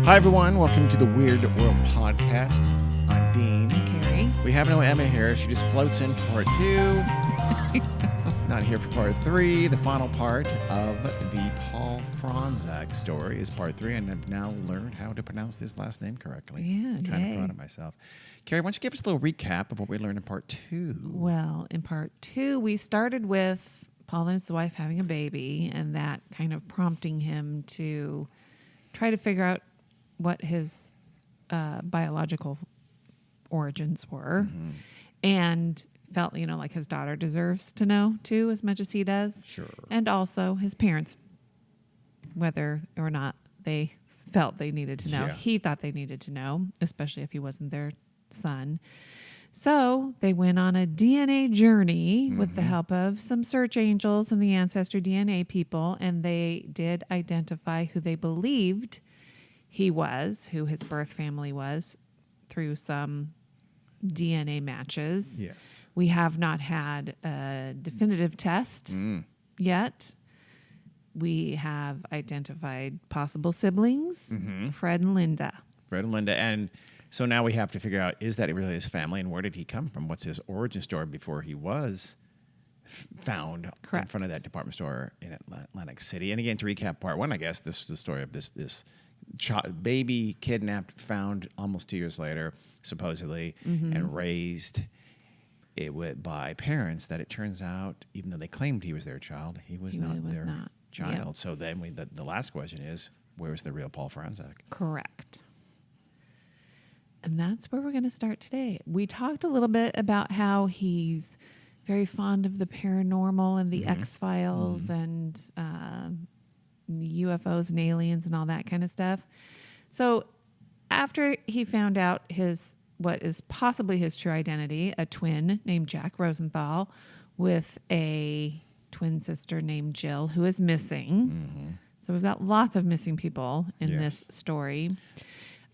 Hi, everyone. Welcome to the Weird World Podcast. I'm Dean. I'm Carrie. We have no Emma here. She just floats in for part 2. Not here for part 3. The final part of the Paul Fronczack story is part 3, and I've now learned how to pronounce this last name correctly. Yeah, I'm kind of proud of myself. Carrie, why don't you give us a little recap of what we learned in part 2? Well, in part 2, we started with Paul and his wife having a baby, and that kind of prompting him to try to figure out what his biological origins were, and felt, like his daughter deserves to know too, as much as he does. Sure. And also his parents, whether or not they felt they needed to know. Yeah. He thought they needed to know, especially if he wasn't their son. So they went on a DNA journey with the help of some search angels and the ancestor DNA people, and they did identify who they believed he was, who his birth family was, through some DNA matches. Yes. We have not had a definitive test yet. We have identified possible siblings, Fred and Linda. Fred and Linda. And so now we have to figure out, is that really his family, and where did he come from? What's his origin story before he was found in front of that department store in Atlantic City? And again, to recap part 1, I guess, this was the story of this baby kidnapped, found almost 2 years later, supposedly, and raised by parents that it turns out, even though they claimed he was their child, he was not their child. Yep. So then the last question is, where's the real Paul Fronczack? Correct. And that's where we're going to start today. We talked a little bit about how he's very fond of the paranormal and the X-Files and UFOs and aliens and all that kind of stuff. So after he found out what is possibly his true identity, a twin named Jack Rosenthal with a twin sister named Jill who is missing. So we've got lots of missing people in this story.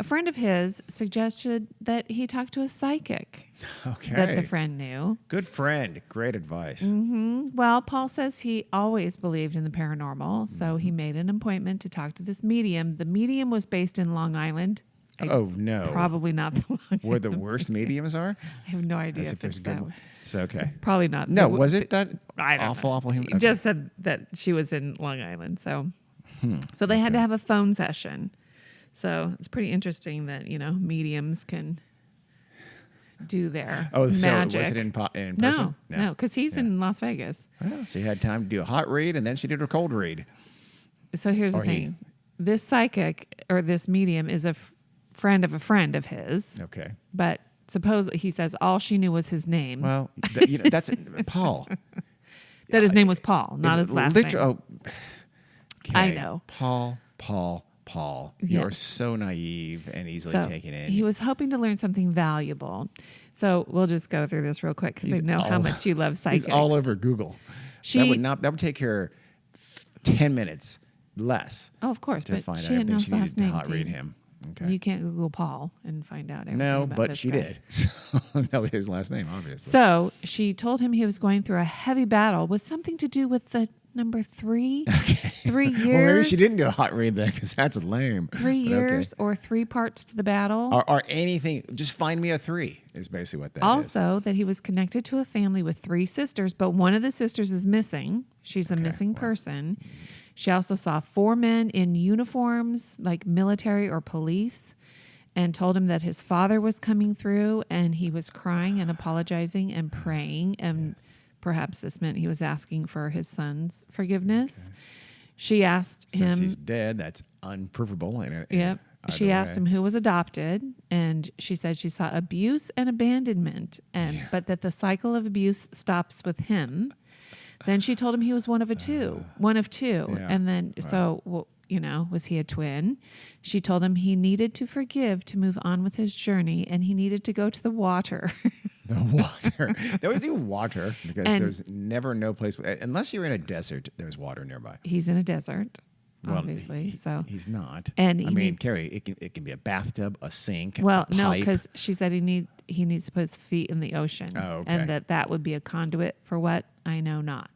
A friend of his suggested that he talk to a psychic that the friend knew. Good friend. Great advice. Well, Paul says he always believed in the paranormal, so he made an appointment to talk to this medium. The medium was based in Long Island. Oh, no. Probably not the Long Island. Where the worst mediums are? I have no idea As if there's good one. So, okay. Probably not. No, was it that I don't know. awful human? He just said that she was in Long Island, so they had to have a phone session. So it's pretty interesting that, mediums can do their magic. So was it in person? No, because he's in Las Vegas. Well, so you had time to do a hot read, and then she did a cold read. So here's the thing. This psychic, or this medium, is a friend of his. Okay. But suppose he says all she knew was his name. Well, that's Paul. That his name was Paul, not his last name. Okay. I know. Paul. You're so naive and easily taken in. He was hoping to learn something valuable. So we'll just go through this real quick because I know how much you love psychics. He's all over Google. That would take her 10 minutes less. Oh, of course, but find she out didn't know everything his last she needed name. to hot read him. Okay. You can't Google Paul and find out everything. No, about but this she guy. did. Know his last name, obviously. So she told him he was going through a heavy battle with something to do with the number 3. Okay. 3 years. Well, maybe she didn't do a hot read then, because that's lame. 3 years or 3 parts to the battle. Or anything. Just find me a 3 is basically what that is. Also, that he was connected to a family with 3 sisters, but one of the sisters is missing. She's a missing person. She also saw 4 men in uniforms, like military or police, and told him that his father was coming through, and he was crying and apologizing and praying, and perhaps this meant he was asking for his son's forgiveness. Okay. She asked him... Since he's dead, that's unprovable. Yep. She asked him who was adopted, and she said she saw abuse and abandonment, but that the cycle of abuse stops with him. Then she told him he was one of two. Yeah. And then, was he a twin? She told him he needed to forgive to move on with his journey, and he needed to go to the water. The water. They always do water because there's never no place, unless you're in a desert, there's water nearby. He's in a desert. Obviously, so he's not. And Carrie, it can be a bathtub, a sink. Well, a no, pipe. because she said he needs to put his feet in the ocean, and that would be a conduit for what I know not.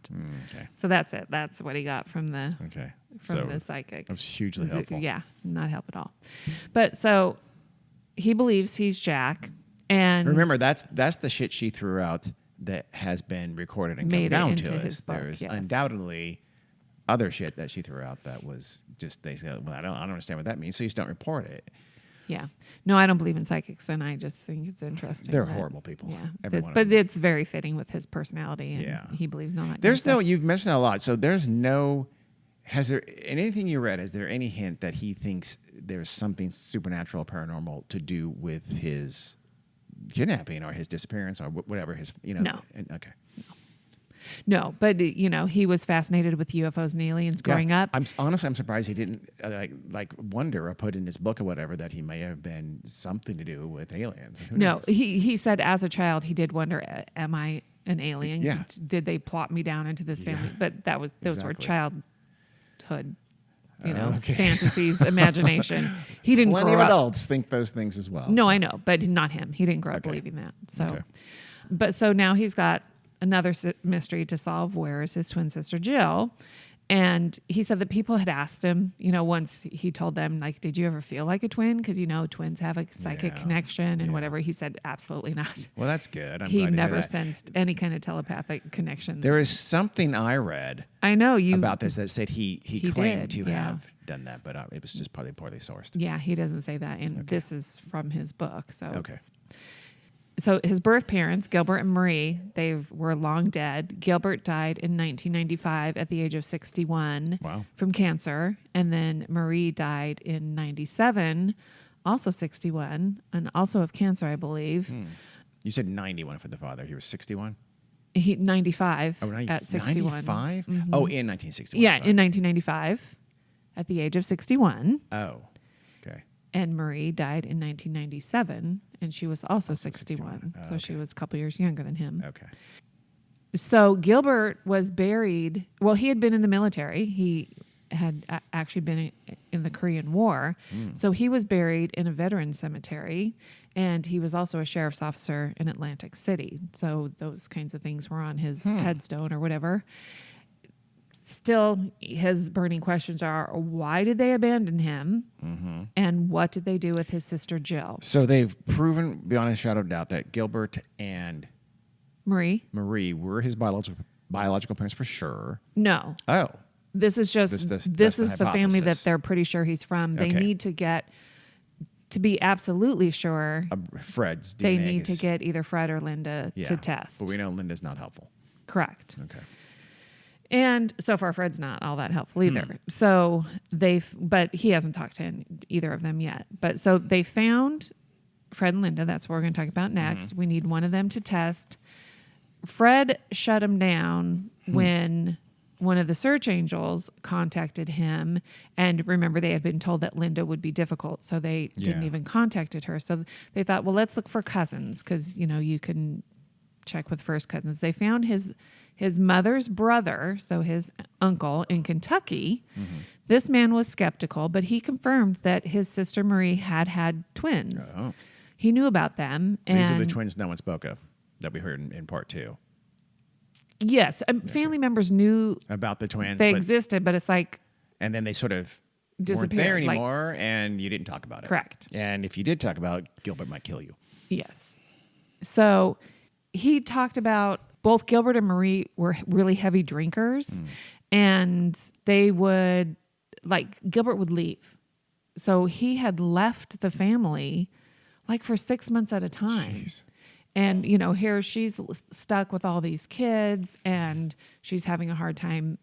Okay. So that's it. That's what he got from the from the psychic. That was hugely helpful. Yeah, not help at all. But so he believes he's Jack. And remember, that's the shit she threw out that has been recorded and come down to us. There's undoubtedly other shit that she threw out that was just, they said, well, I don't understand what that means, so you just don't report it. Yeah. No, I don't believe in psychics, and I just think it's interesting. They're horrible people. Yeah. But it's very fitting with his personality, and he believes no. There's no, you've mentioned that a lot, so there's no, has there, in anything you read, is there any hint that he thinks there's something supernatural, paranormal to do with his kidnapping or his disappearance or whatever his, No. Okay. No, but he was fascinated with UFOs and aliens growing up. I'm surprised he didn't wonder or put in his book or whatever that he may have been something to do with aliens. No, he said as a child he did wonder, am I an alien? Yeah. Did they plot me down into this family? But those were childhood, fantasies, imagination. He didn't. Plenty of adults think those things as well. No, I know, but not him. He didn't grow up believing that. So, but so now he's got another mystery to solve. Where is his twin sister Jill? And he said that people had asked him, once he told them, like, did you ever feel like a twin? Because, twins have a psychic connection and whatever. He said, absolutely not. Well, that's good. He never sensed any kind of telepathic connection. There is something I read about this that said he claimed to have done that, but it was just probably poorly sourced. Yeah, he doesn't say that. And this is from his book. So his birth parents, Gilbert and Marie, they were long dead. Gilbert died in 1995 at the age of 61 from cancer. And then Marie died in 97, also 61, and also of cancer, I believe. You said 91 for the father. He was 61? 95 at 61. 95? Mm-hmm. Oh, in 1961. Yeah, in 1995 at the age of 61. Oh, okay. And Marie died in 1997, and she was also 61. So she was a couple years younger than him. Okay. So Gilbert was buried. Well, he had been in the military. He had actually been in the Korean War. So he was buried in a veterans cemetery, and he was also a sheriff's officer in Atlantic City. So those kinds of things were on his headstone or whatever. Still, his burning questions are, why did they abandon him? And what did they do with his sister Jill? So they've proven beyond a shadow of doubt that Gilbert and Marie were his biological parents for sure. No. Oh. This is just, this is the family that they're pretty sure he's from. They need to be absolutely sure. Fred's DNA. They need to get either Fred or Linda to test. But we know Linda's not helpful. Correct. Okay. And so far, Fred's not all that helpful either. So but he hasn't talked to either of them yet. But so they found Fred and Linda. That's what we're going to talk about next. We need one of them to test. Fred shut him down when one of the search angels contacted him. And remember, they had been told that Linda would be difficult. So they didn't even contacted her. So they thought, well, let's look for cousins because, you can check with first cousins. They found his mother's brother, so his uncle in Kentucky. This man was skeptical, but he confirmed that his sister Marie had twins. Oh. He knew about them. These are the twins no one spoke of that we heard in part 2. Yes. Family members knew about the twins. They existed, but it's like... And then they sort of disappeared. Weren't there anymore, and you didn't talk about it. Correct. And if you did talk about it, Gilbert might kill you. Yes. So he talked about both Gilbert and Marie were really heavy drinkers, and they would, Gilbert would leave. So he had left the family for 6 months at a time. Jeez. And, here she's stuck with all these kids, and she's having a hard time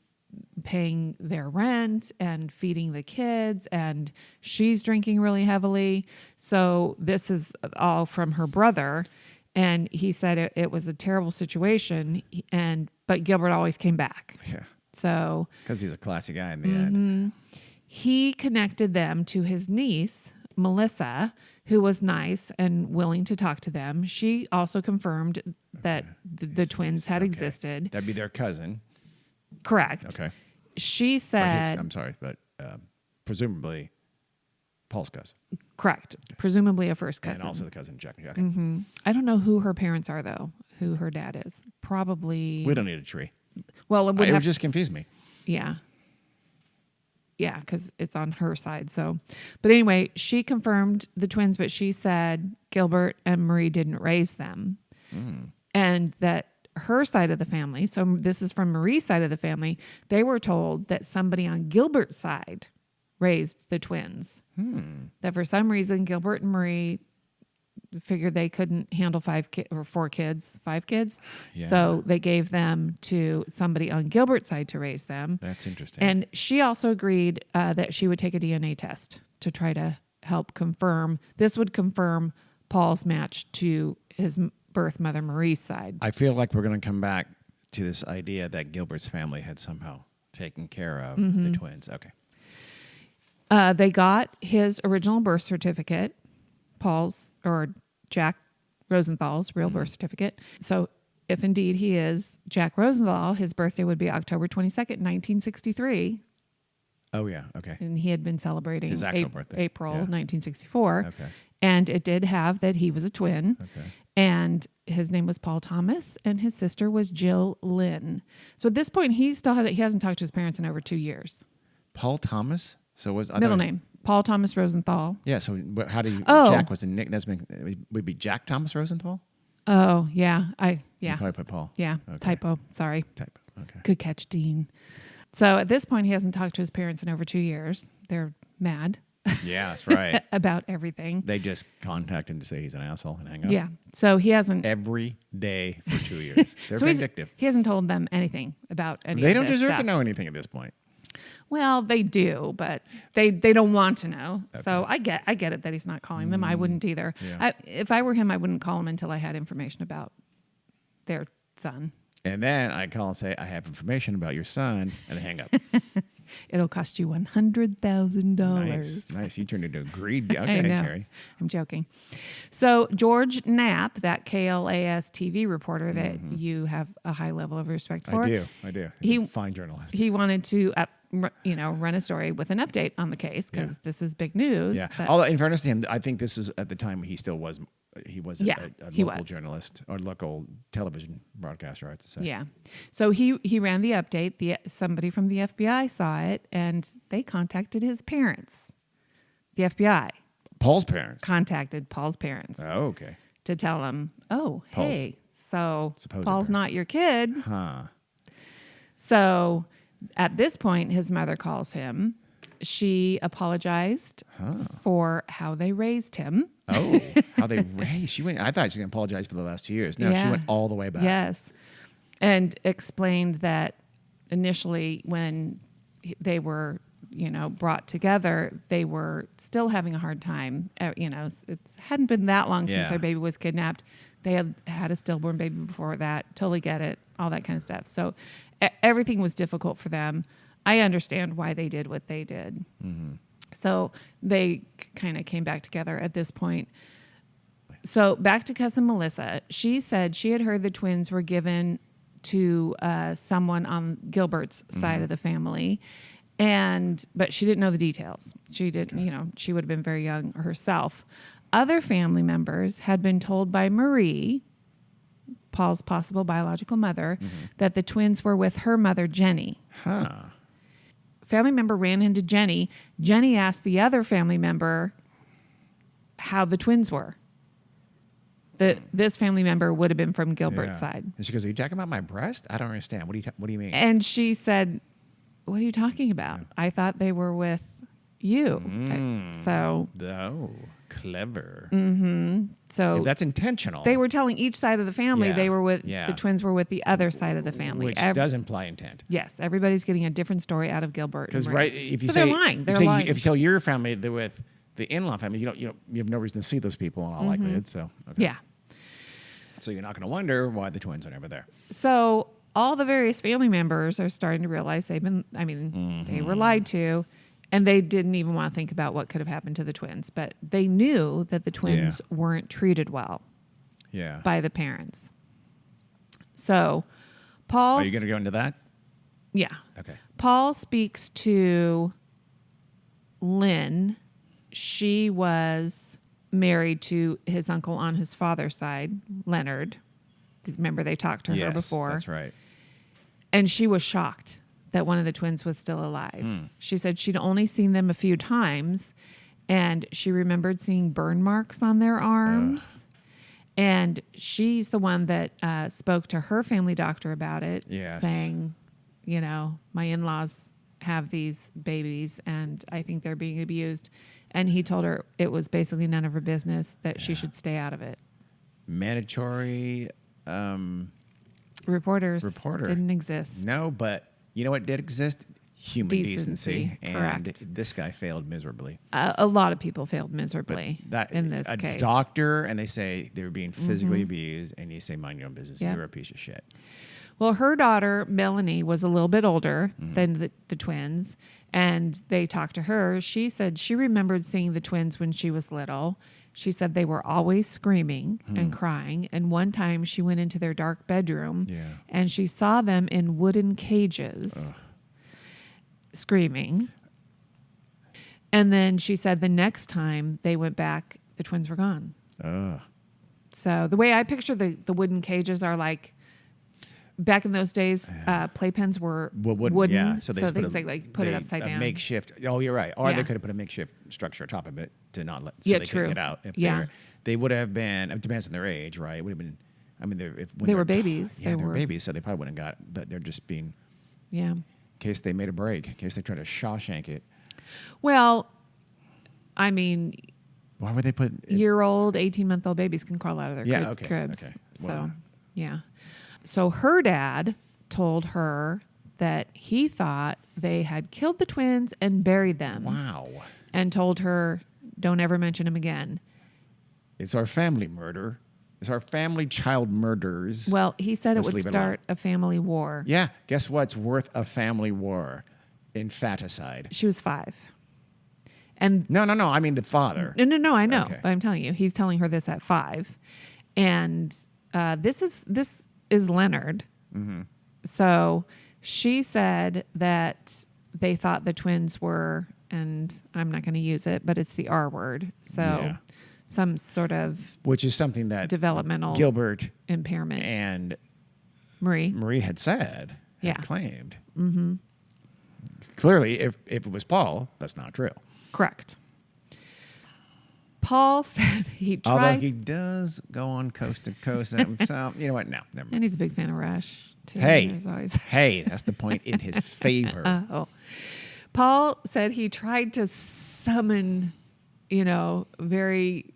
paying their rent and feeding the kids, and she's drinking really heavily. So this is all from her brother. And he said it was a terrible situation, but Gilbert always came back. Yeah. So because he's a classy guy in the end. He connected them to his niece, Melissa, who was nice and willing to talk to them. She also confirmed that the twins had existed. That'd be their cousin. Correct. Okay. She said... I'm sorry, but presumably Paul's cousin. Correct. Presumably a first cousin. And also the cousin Jack. I don't know who her parents are, though, who her dad is. Probably... We don't need a tree. Well, it would just confuse me. Yeah. Yeah, because it's on her side. So, but anyway, she confirmed the twins, but she said Gilbert and Marie didn't raise them. And that her side of the family, so this is from Marie's side of the family, they were told that somebody on Gilbert's side raised the twins. That for some reason, Gilbert and Marie figured they couldn't handle 5 kids. Yeah. So they gave them to somebody on Gilbert's side to raise them. That's interesting. And she also agreed that she would take a DNA test to try to help confirm. This would confirm Paul's match to his birth mother Marie's side. I feel like we're going to come back to this idea that Gilbert's family had somehow taken care of the twins. Okay. They got his original birth certificate, Paul's or Jack Rosenthal's real birth certificate. So if indeed he is Jack Rosenthal, his birthday would be October 22nd, 1963. Oh, yeah. Okay. And he had been celebrating His actual birthday. April Yeah. 1964. Okay. And it did have that he was a twin. Okay. And his name was Paul Thomas, and his sister was Jill Lynn. So at this point, he hasn't talked to his parents in over 2 years. Paul Thomas? So was Middle name, Paul Thomas Rosenthal. Yeah. So how do you? Oh. Jack was a nick. Would be Jack Thomas Rosenthal. Oh yeah, You probably put Paul. yeah, Okay. typo. Sorry. Type. Okay. Good catch, Dean. So at this point, he hasn't talked to his parents in over 2 years. They're mad Yeah, that's right. about everything. They just contact him to say he's an asshole and hang up. Yeah. So he hasn't. Every day for 2 years. They're so vindictive. he hasn't told them anything about any. They of don't this deserve stuff. to know anything at this point. Well, they do, but they don't want to know. Okay. So I get it that he's not calling them. I wouldn't either. Yeah. If I were him, I wouldn't call him until I had information about their son. And then I call and say, I have information about your son, and they hang up. It'll cost you $100,000. Nice. You turned into a greed. Okay, I know. Carrie. I'm joking. So George Knapp, that KLAS TV reporter that you have a high level of respect for. I do. He's a fine journalist. He wanted to, run a story with an update on the case because this is big news. Yeah. But- Although, in fairness to him, I think this is at the time he still was. He was a local was. journalist or local television broadcaster, I have to say. Yeah. So he ran the update. Somebody from the FBI saw it, and they contacted his parents. The FBI Paul's parents. contacted Paul's parents Oh, okay. to tell him, Paul's hey, so supposed Paul's parent. not your kid. Huh. So at this point, his mother calls him. She apologized for how they raised him. Oh, how they raised. She went. I thought she was going to apologize for the last 2 years. No, she Yeah. went all the way back. Yes. And explained that initially when they were, brought together, they were still having a hard time. It hadn't been that long since Yeah. their baby was kidnapped. They had a stillborn baby before that. Totally get it. All that kind of stuff. So everything was difficult for them. I understand why they did what they did. Mm-hmm. So they kind of came back together at this point. So back to cousin Melissa. She said she had heard the twins were given to someone on Gilbert's side of the family, but she didn't know the details. She didn't, she would have been very young herself. Other family members had been told by Marie, Paul's possible biological mother, that the twins were with her mother, Jenny. Huh. Family member ran into Jenny. Jenny asked the other family member how the twins were. This family member would have been from Gilbert's side. And she goes, "Are you talking about my breast? I don't understand. What do you mean?" And she said, "What are you talking about? I thought they were with you." So Oh, clever. So If that's intentional. they were telling each side of the family Yeah. they were with Yeah. the twins were with the other side of the family. which does imply intent. Yes, everybody's getting a different story out of Gilbert. Because and Marie. right, if you So say they're lying. They're if you say- lying. if you tell your family they're with the in-law family, you have no reason to see those people in all likelihood. So okay. Yeah. So you're not going to wonder why the twins are never there. So all the various family members are starting to realize they were lied to, and they didn't even want to think about what could have happened to the twins. But they knew that the twins weren't treated well Yeah. by the parents. So Paul, Are you going to go into that? yeah, Okay. Paul speaks to Lynn. She was married to his uncle on his father's side, Leonard. Remember, they talked to her Yes, before. that's right. And she was shocked that one of the twins was still alive. She said she'd only seen them a few times, and she remembered seeing burn marks on their arms. And she's the one that spoke to her family doctor about it, saying, you know, my in-laws have these babies and I think they're being abused. And he told her it was basically none of her business, that she should stay out of it. Mandatory reporter didn't exist. No, but you know what did exist? Human decency. Correct. And this guy failed miserably. A lot of people failed miserably in this case. A doctor, and they say they were being physically abused, and you say, mind your own business, and you're a piece of shit. Well, her daughter, Melanie, was a little bit older than the twins, and they talked to her. She said she remembered seeing the twins when she was little. She said they were always screaming and crying, and one time she went into their dark bedroom, and she saw them in wooden cages. Screaming. And then she said the next time they went back, the twins were gone. So the way I picture the wooden cages are like, back in those days, playpens were wooden. Yeah, so they put it upside down. Makeshift. Oh, you're right. Or they could have put a makeshift structure atop of it to not let they true. could get out. If they would have been. It depends on their age, right? It would have been. I mean, they were babies. They were babies, so they probably wouldn't have got. But they're just being. Yeah. In case they made a break, in case they tried to Shawshank it. Well, I mean, why would they put year-old, 18-month-old babies can crawl out of their cribs. Okay. So, So her dad told her that he thought they had killed the twins and buried them. Wow. And told her, don't ever mention them again. It's our family murder. It's our family child murders. Well, he said it would start a family war. Yeah. Guess what's worth a family war? Infanticide. She was 5. And No. I mean the father. No. I know. Okay. But I'm telling you, he's telling her this at 5. And this is Leonard. Mm-hmm. So she said that they thought the twins were, and I'm not going to use it, but it's the R word. So some sort of, which is something that developmental Gilbert impairment and Marie had said, claimed. Mm-hmm. Clearly, if it was Paul, that's not true. Correct. Paul said he tried. Although he does go on coast to coast himself. You know what? No, never mind. And he's a big fan of Rush, too. Hey, that's the point in his favor. Paul said he tried to summon, very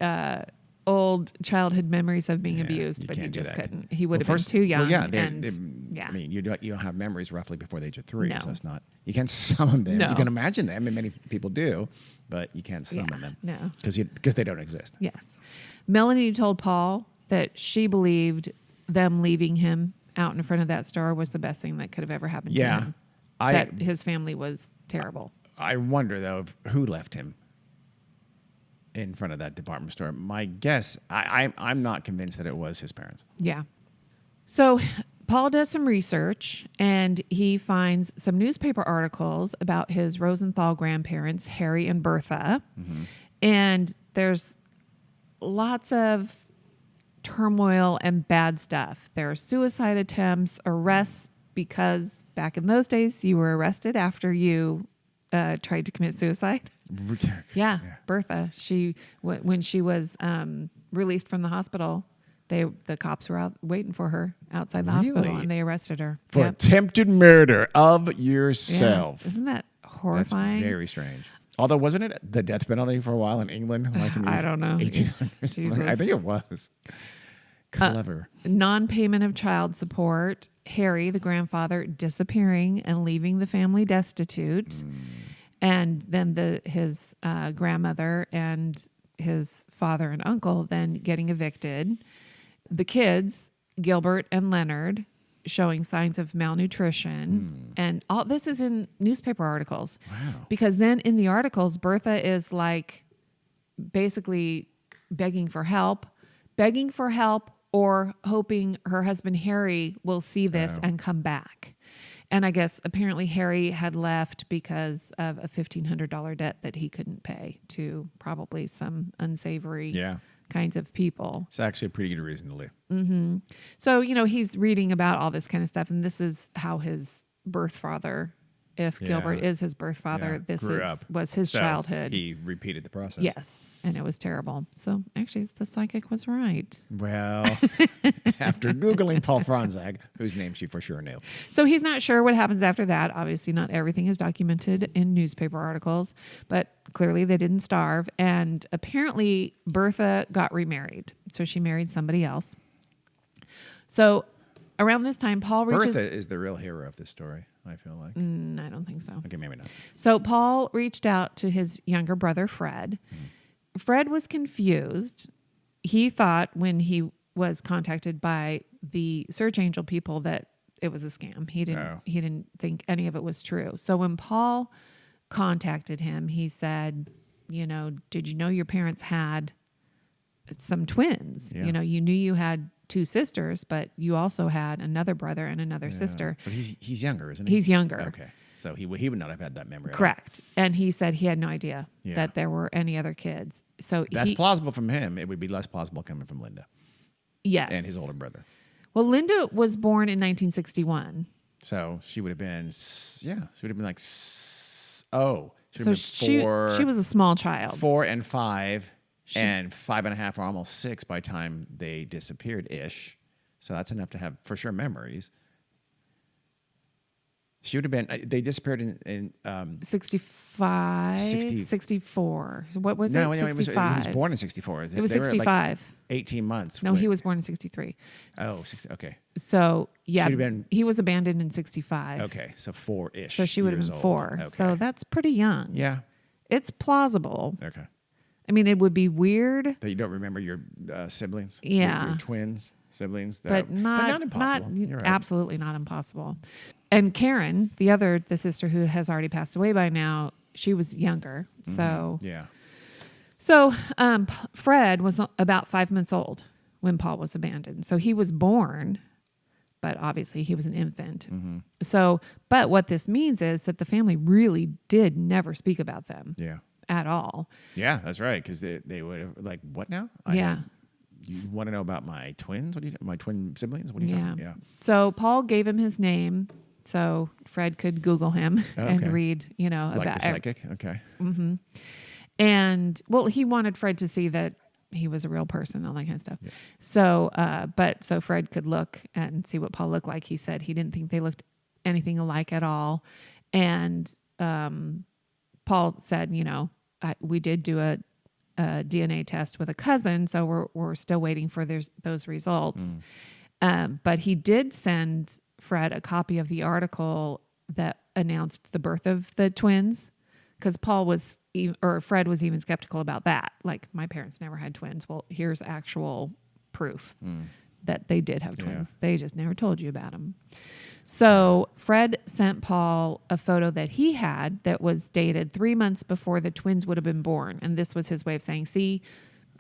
old childhood memories of being abused, but he just couldn't. He would have been too young. Well, I mean, you don't have memories roughly before the age of 3, so it's not. You can't summon them. No. You can imagine them, and many people do, but you can't summon them. No, because they don't exist. Yes, Melanie told Paul that she believed them leaving him out in front of that store was the best thing that could have ever happened to him. That his family was terrible. I wonder though who left him in front of that department store. My guess, I'm not convinced that it was his parents. Yeah. So Paul does some research and he finds some newspaper articles about his Rosenthal grandparents, Harry and Bertha. Mm-hmm. And there's lots of turmoil and bad stuff. There are suicide attempts, arrests, because back in those days you were arrested after you tried to commit suicide. Yeah, Bertha. When she was released from the hospital, the cops were out waiting for her outside the hospital, and they arrested her for attempted murder of yourself. Yeah. Isn't that horrifying? That's very strange. Although, wasn't it the death penalty for a while in England? Like in I don't know. 1800s? I think it was. Clever. Non-payment of child support. Harry, the grandfather, disappearing and leaving the family destitute. And then his grandmother and his father and uncle then getting evicted. The kids, Gilbert and Leonard, showing signs of malnutrition. And all this is in newspaper articles. Wow. Because then in the articles, Bertha is like basically begging for help or hoping her husband Harry will see this and come back. And I guess apparently Harry had left because of a $1,500 debt that he couldn't pay to probably some unsavory kinds of people. It's actually a pretty good reason to leave. Mm-hmm. So, he's reading about all this kind of stuff, and this is how his birth father if Gilbert is his birth father. This was his childhood. He repeated the process. Yes, and it was terrible. So actually, the psychic was right. Well, after Googling Paul Fronczack, whose name she for sure knew. So he's not sure what happens after that. Obviously, not everything is documented in newspaper articles, but clearly they didn't starve. And apparently, Bertha got remarried. So she married somebody else. So around this time, Paul reaches... Bertha is the real hero of this story, I feel like. I don't think so. Okay, maybe not. So Paul reached out to his younger brother, Fred. Fred was confused. He thought when he was contacted by the search angel people that it was a scam. He didn't think any of it was true. So when Paul contacted him, he said, did you know your parents had some twins? Yeah. You knew you had 2 sisters, but you also had another brother and another sister. But he's younger, isn't he? He's younger. Okay. So he would not have had that memory. Correct. And he said he had no idea that there were any other kids. So that's plausible from him. It would be less plausible coming from Linda. Yes. And his older brother. Well, Linda was born in 1961. So she would have been, she would have been like, she was a small child. 4 and 5 and 5.5 or almost 6 by the time they disappeared-ish. So that's enough to have, for sure, memories. She would have been, they disappeared in 65, 64. So what was it? 65. He was born in 64. It was 65. Like 18 months. No, he was born in 63. Oh, 60, okay. So, he was abandoned in 65. Okay, so 4-ish. So she would have been 4. Okay. So that's pretty young. Yeah. It's plausible. Okay. I mean, it would be weird. That you don't remember your siblings? Yeah. Your twins, siblings? But not impossible. You're right. Absolutely not impossible. And Karen, the sister who has already passed away by now, she was younger. So yeah. So Fred was about 5 months old when Paul was abandoned. So he was born, but obviously he was an infant. So, but what this means is that the family really did never speak about them. Yeah. At all. Yeah, that's right. Because they would have like, what now? You want to know about my twins? My twin siblings? What are you talking? Yeah. So Paul gave him his name so Fred could Google him and read, like about the psychic. Okay. And he wanted Fred to see that he was a real person, all that kind of stuff. Yeah. So, so Fred could look and see what Paul looked like. He said he didn't think they looked anything alike at all. And Paul said, we did do a DNA test with a cousin, so we're still waiting for those results. But he did send Fred a copy of the article that announced the birth of the twins, because Fred was even skeptical about that. Like, my parents never had twins. Well, here's actual proof that they did have twins. Yeah. They just never told you about them. So Fred sent Paul a photo that he had that was dated 3 months before the twins would have been born. And this was his way of saying, see,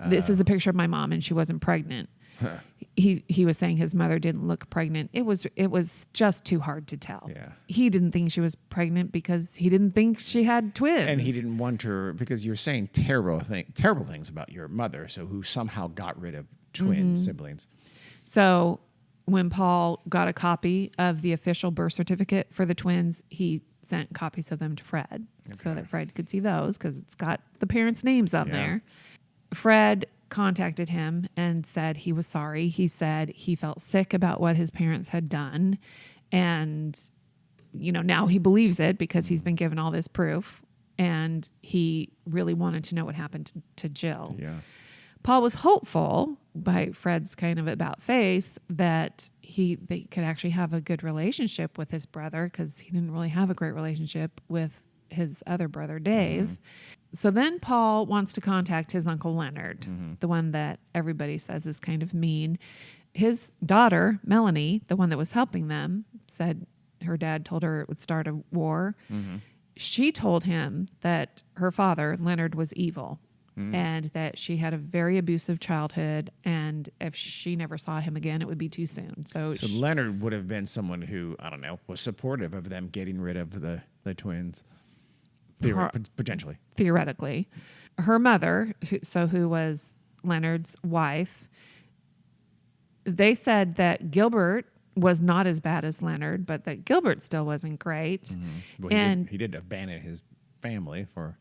this is a picture of my mom and she wasn't pregnant. Huh. He was saying his mother didn't look pregnant. It was just too hard to tell. Yeah. He didn't think she was pregnant because he didn't think she had twins. And he didn't want her, because you're saying terrible things about your mother, so who somehow got rid of twin siblings. So when Paul got a copy of the official birth certificate for the twins, he sent copies of them to Fred so that Fred could see those, because it's got the parents' names on there. Fred contacted him and said he was sorry. He said he felt sick about what his parents had done. And, now he believes it because he's been given all this proof. And he really wanted to know what happened to Jill. Yeah. Paul was hopeful, by Fred's kind of about face, that they could actually have a good relationship with his brother, because he didn't really have a great relationship with his other brother, Dave. So then Paul wants to contact his Uncle Leonard, the one that everybody says is kind of mean. His daughter, Melanie, the one that was helping them, said her dad told her it would start a war. She told him that her father, Leonard, was evil. And that she had a very abusive childhood, and if she never saw him again, it would be too soon. So Leonard would have been someone who, I don't know, was supportive of them getting rid of the twins, potentially. Theoretically. Her mother, who was Leonard's wife, they said that Gilbert was not as bad as Leonard, but that Gilbert still wasn't great. Mm-hmm. Well, he did abandon his family for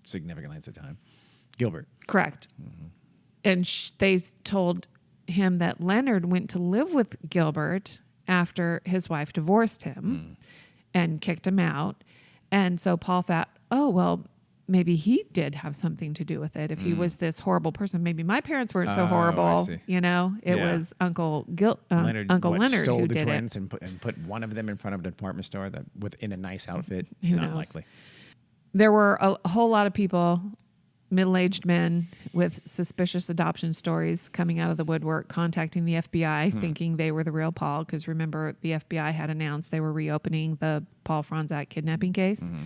significant lengths of time. Gilbert. Correct. Mm-hmm. And they told him that Leonard went to live with Gilbert after his wife divorced him and kicked him out. And so Paul thought, oh, well, maybe he did have something to do with it. If he was this horrible person, maybe my parents weren't so horrible. It was Uncle Leonard stole who the did twins it. and put one of them in front of a department store in a nice outfit. Who Not knows? likely. There were a whole lot of people, middle-aged men with suspicious adoption stories coming out of the woodwork, contacting the FBI, thinking they were the real Paul. Because remember, the FBI had announced they were reopening the Paul Fronczack kidnapping case. Mm-hmm.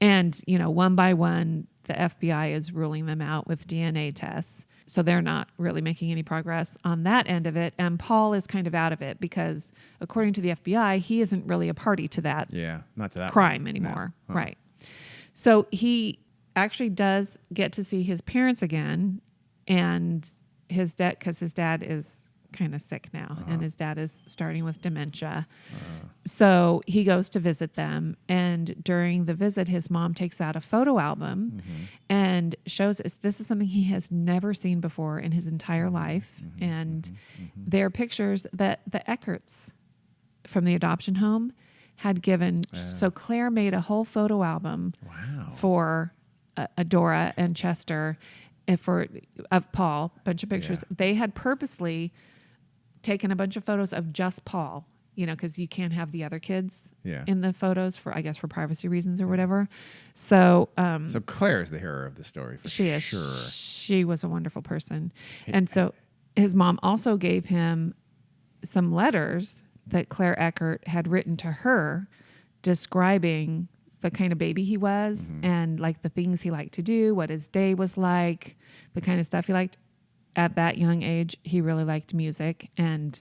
And, one by one, the FBI is ruling them out with DNA tests. So they're not really making any progress on that end of it. And Paul is kind of out of it because, according to the FBI, he isn't really a party to that not to that crime anymore. No. Right. So he actually does get to see his parents again, and because his dad is kind of sick now, and his dad is starting with dementia. So he goes to visit them, and during the visit, his mom takes out a photo album and shows us this is something he has never seen before in his entire life, and they're pictures that the Eckerts from the adoption home had given. So Claire made a whole photo album for Adora and Chester of Paul, a bunch of pictures. They had purposely taken a bunch of photos of just Paul, because you can't have the other kids in the photos for privacy reasons or whatever. So Claire is the hero of the story for she is. Sure. She was a wonderful person. And so his mom also gave him some letters that Claire Eckert had written to her describing the kind of baby he was and like the things he liked to do, what his day was like, the kind of stuff he liked. At that young age, he really liked music, and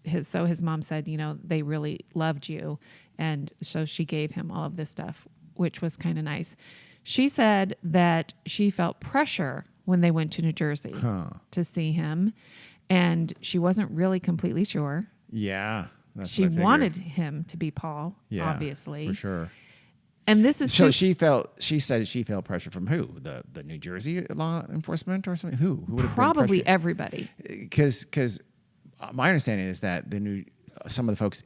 his mom said, they really loved you, and so she gave him all of this stuff, which was kind of nice. She said that she felt pressure when they went to New Jersey to see him, and she wasn't really completely sure. Yeah, she wanted him to be Paul, obviously, for sure. And this is so she said she felt pressure from who? The New Jersey law enforcement or something? Who would have probably everybody? Because my understanding is that some of the folks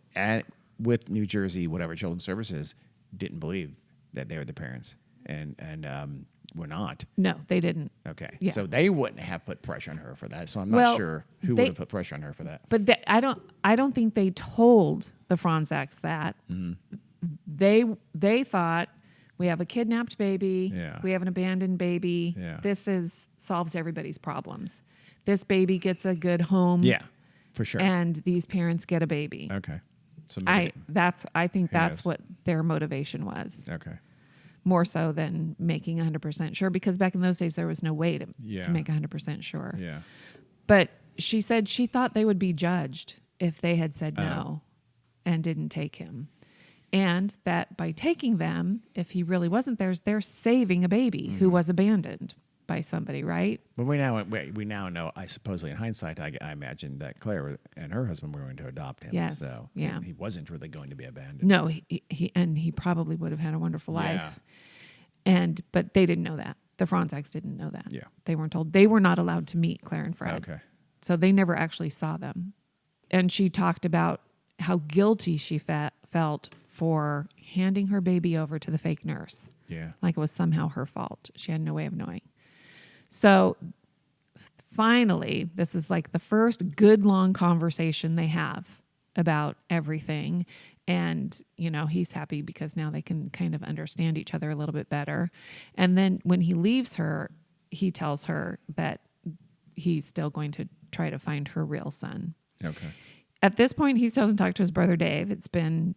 with New Jersey whatever Children's Services didn't believe that they were the parents and were not. No, they didn't. Okay, so they wouldn't have put pressure on her for that. So I'm not sure who would have put pressure on her for that. But I don't think they told the Fronczacks that. Mm-hmm. They thought we have a kidnapped baby, we have an abandoned baby. Yeah. This solves everybody's problems. This baby gets a good home. Yeah, for sure. And these parents get a baby. Okay. So I think that's what their motivation was. Okay. More so than making 100% sure, because back in those days there was no way to make 100% sure. Yeah. But she said she thought they would be judged if they had said no and didn't take him. And that by taking them, if he really wasn't theirs, they're saving a baby who was abandoned by somebody, right? But we now know, I supposedly in hindsight, I imagine that Claire and her husband were going to adopt him. Yes. So he wasn't really going to be abandoned. No, he probably would have had a wonderful life. But they didn't know that. The Fronczacks didn't know that. Yeah. They weren't told. They were not allowed to meet Claire and Fred. Okay. So they never actually saw them. And she talked about how guilty she felt for handing her baby over to the fake nurse. Yeah. Like it was somehow her fault. She had no way of knowing. So finally, this is like the first good long conversation they have about everything. And, he's happy because now they can kind of understand each other a little bit better. And then when he leaves her, he tells her that he's still going to try to find her real son. Okay. At this point, he still hasn't talked to his brother Dave. It's been